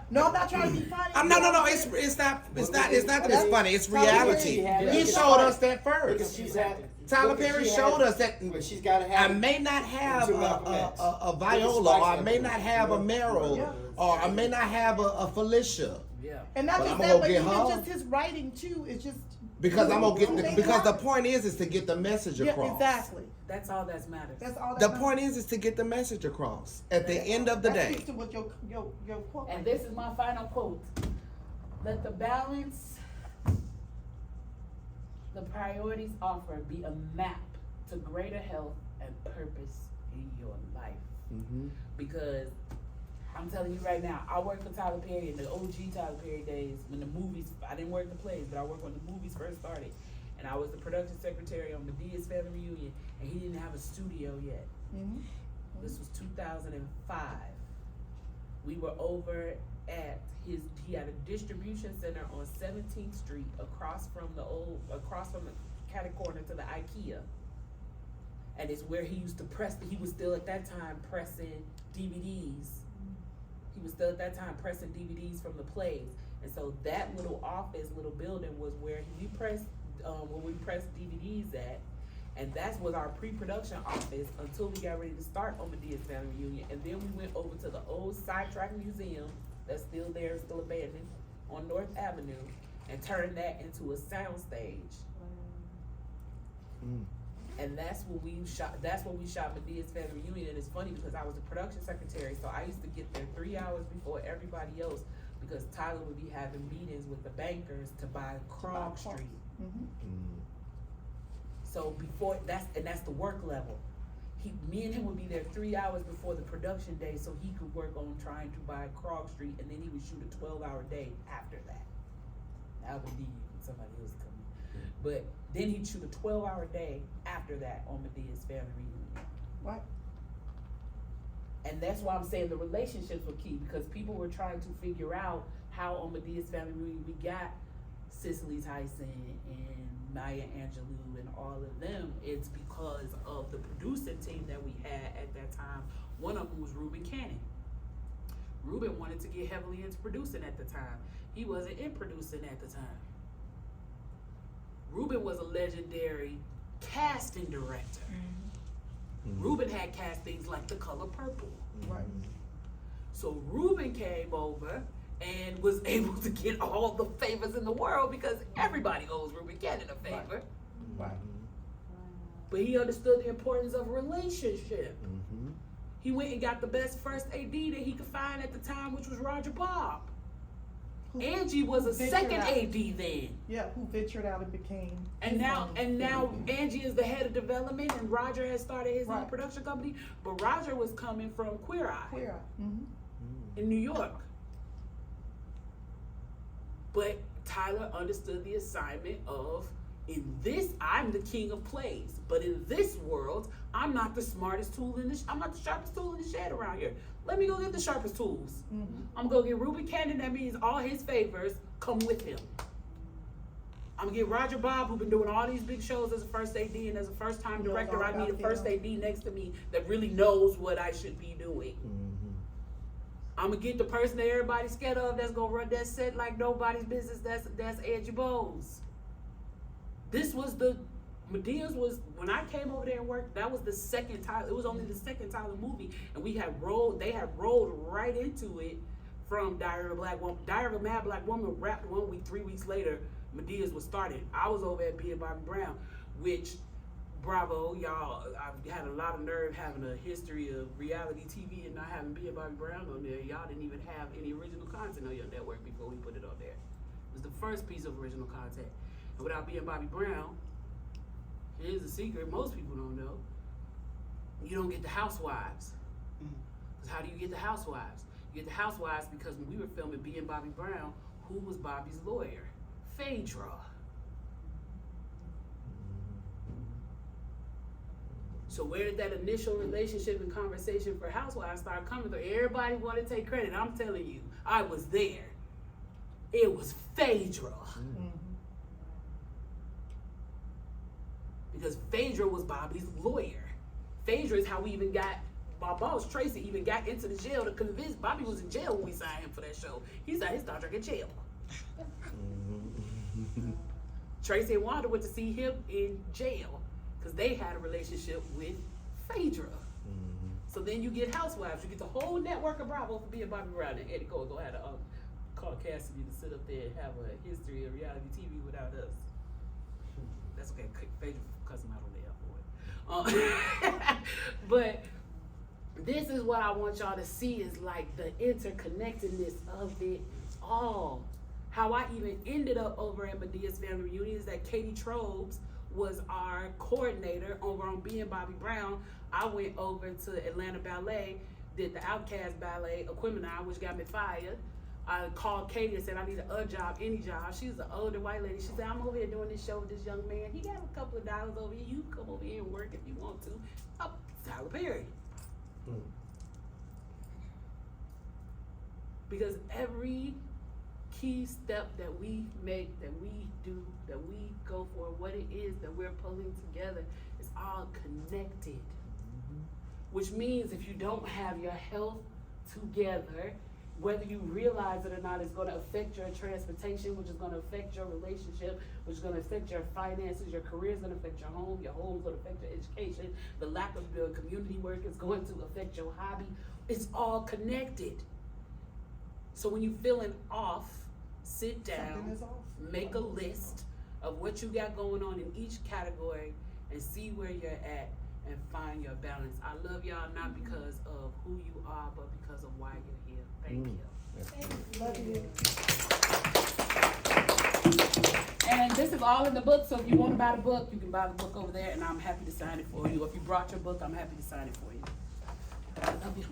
S3: No, I'm not trying to be funny.
S2: No. It's not that it's funny. It's
S3: Tyler Perry
S2: reality.
S5: had
S2: He
S5: it.
S2: showed us that
S5: Because
S2: first.
S5: she's had.
S2: Tyler
S5: look at
S2: Perry
S5: she
S2: showed
S5: had-
S2: us that
S5: But she's gotta
S2: I
S5: have.
S2: may not have
S5: Into Malcolm X.
S2: a
S5: Look
S2: Viola,
S5: at
S2: or I
S5: Spice
S2: may
S5: Girls.
S2: not have a Meryl,
S3: Yeah.
S2: or I may not have a Felicia.
S6: Yeah.
S3: And not
S2: But
S3: just
S2: I'ma
S3: that,
S2: go
S3: but
S2: get
S3: even
S2: her.
S3: just his writing too is just.
S2: Because I'm gonna get
S3: They
S2: because the
S3: have-
S2: point is to get the message
S3: Yeah,
S2: across.
S3: exactly.
S6: That's all that matters.
S3: That's all.
S2: The
S3: that
S2: point is to get the message across at the end of the
S3: that
S2: day.
S3: speaks to what your quote.
S6: And this is my final quote. Let the balance the priorities offer be a map to greater health and purpose in your life.
S2: Mm-hmm.
S6: Because I'm telling you right now, I worked for Tyler Perry in the OG Tyler Perry days when the movies, I didn't work the plays, but I worked when the movies first started. And I was the production secretary on Medea's Family Reunion, and he didn't have a studio yet.
S3: Mhm.
S6: This was 2005. We were over at he had a distribution center on 17th Street across from the catty corner to the IKEA. And it's where he used to he was still at that time pressing DVDs. He was still at that time pressing DVDs from the plays. And so that little office, little building was where we pressed DVDs at. And that was our pre-production office until we got ready to start on Medea's Family Reunion. And then we went over to the old Sidetrack Museum that's still there, still abandoned, on North Avenue, and turned that into a sound stage.
S2: Mm.
S6: And that's when we shot Medea's Family Reunion. And it's funny because I was a production secretary, so I used to get there 3 hours before everybody else because Tyler would be having meetings with the bankers to buy Krog Street.
S3: Mhm.
S2: Mm.
S6: So before that's the work level. Me and him would be there 3 hours before the production day so he could work on trying to buy Krog Street, and then he would shoot a 12-hour day after that. That would be when somebody else coming. But then he'd shoot a 12-hour day after that on Medea's Family Reunion.
S3: Right.
S6: And that's why I'm saying the relationships were key, because people were trying to figure out how on Medea's Family Reunion we got Cicely Tyson and Maya Angelou and all of them. It's because of the producing team that we had at that time. One of them was Reuben Cannon. Reuben wanted to get heavily into producing at the time. He wasn't in producing at the time. Reuben was a legendary casting director.
S2: Mm.
S6: Reuben had cast things like The Color Purple.
S3: Right.
S6: So Reuben came over and was able to get all the favors in the world because everybody owes Reuben Cannon a favor.
S3: Right.
S6: But he understood the importance of a relationship.
S2: Mm-hmm.
S6: He went and got the best first AD that he could find at the time, which was Roger Bob.
S3: Who-
S6: Angie was a
S3: ventured
S6: second
S3: out.
S6: AD then.
S3: Yeah, who ventured out and became.
S6: And now Angie is the head of development, and Roger has started his own
S3: Right.
S6: production company. But Roger was coming from Queer Eye
S3: Queer. Mm-hmm.
S6: in New York. But Tyler understood the assignment of, in this, I'm the king of plays. But in this world, I'm not the smartest tool I'm not the sharpest tool in the shed around here. Let me go get the sharpest tools.
S3: Mm-hmm.
S6: I'm gonna go get Reuben Cannon. That means all his favors come with him. And now Angie is the head of development, and Roger has started his own production company. But Tyler understood the assignment of, in this, I'm the king of plays. But in this world, I'm not the smartest tool in I'm not the sharpest tool in the shed around here. Let me go get the sharpest tools. I'm gonna go get Reuben Cannon. That means all his favors come with him. I'm gonna get Roger Bob, who been doing all these big shows as a first AD and as a first time
S3: Knows
S6: director.
S3: all
S6: I need a
S3: about
S6: first
S3: film.
S6: AD next to me that really knows what I should be doing.
S2: Mm-hmm.
S6: I'm gonna get the person that everybody's scared of that's gonna run that set like nobody's business. That's Angie Bowes. This was Medea's was, when I came over there and worked, that was the second Tyler, it was only the second Tyler movie, and they had rolled right into it from Diary of a Black Woman. Diary of a Mad Black Woman wrapped 1 week, 3 weeks later, Medea's was started. I was over at being Bobby Brown, which, bravo, y'all, I've had a lot of nerve having a history of reality TV and not having being Bobby Brown on there. Y'all didn't even have any original content on your network before we put it on there. It was the first piece of original content. And without being Bobby Brown, here's a secret most people don't know. You don't get the housewives. Because how do you get the housewives? You get the housewives because when we were filming Being Bobby Brown, who was Bobby's lawyer? Phaedra. So where did that initial relationship and conversation for housewives start coming through? Everybody wanted to take credit. I'm telling you, I was there. It was Phaedra. Because Phaedra was Bobby's lawyer. Phaedra is how we even got, my boss Tracy even got into the jail to convince, Bobby was in jail when we signed him for that show. He signed his contract in jail. Tracy and Wanda went to see him in jail because they had a relationship with Phaedra. So then you get housewives, you get the whole network of Bravo for being Bobby Brown, and Eddie Cole go had to call Cassidy to sit up there and have a history of reality TV without us. That's okay, Phaedra cuss him out on the airport. But this is what I want y'all to see is like the interconnectedness of it all. How I even ended up over at Medea's Family Reunion is that Katie Trobes was our coordinator over on Being Bobby Brown. I went over to Atlanta Ballet, did the Outcast Ballet, Equimini, which got me fired. I called Katie and said, I need a job, any job. She was an older white lady. She said, I'm over here doing this show with this young man. He got a couple of dollars over here. You can come over here and work if you want to. Oh, Tyler Perry. Because every key step that we make, that we do, that we go for, what it is that we're pulling together, is all connected. Which means if you don't have your health together, whether you realize it or not, it's going to affect your transportation, which is going to affect your relationship, which is going to affect your finances, your career is going to affect your home's going to affect your education, the lack of the community work is going to affect your hobby. It's all connected. So when you're feeling off, sit down,
S3: Something is off.
S6: make a list of what you got going on in each category and see where you're at and find your balance. I love y'all not because of who you are, but because of why you're here. Thank you.
S3: Love you.
S6: And this is all in the book, so if you want to buy the book, you can buy the book over there, and I'm happy to sign it for you. If you brought your book, I'm happy to sign it for you. I love you.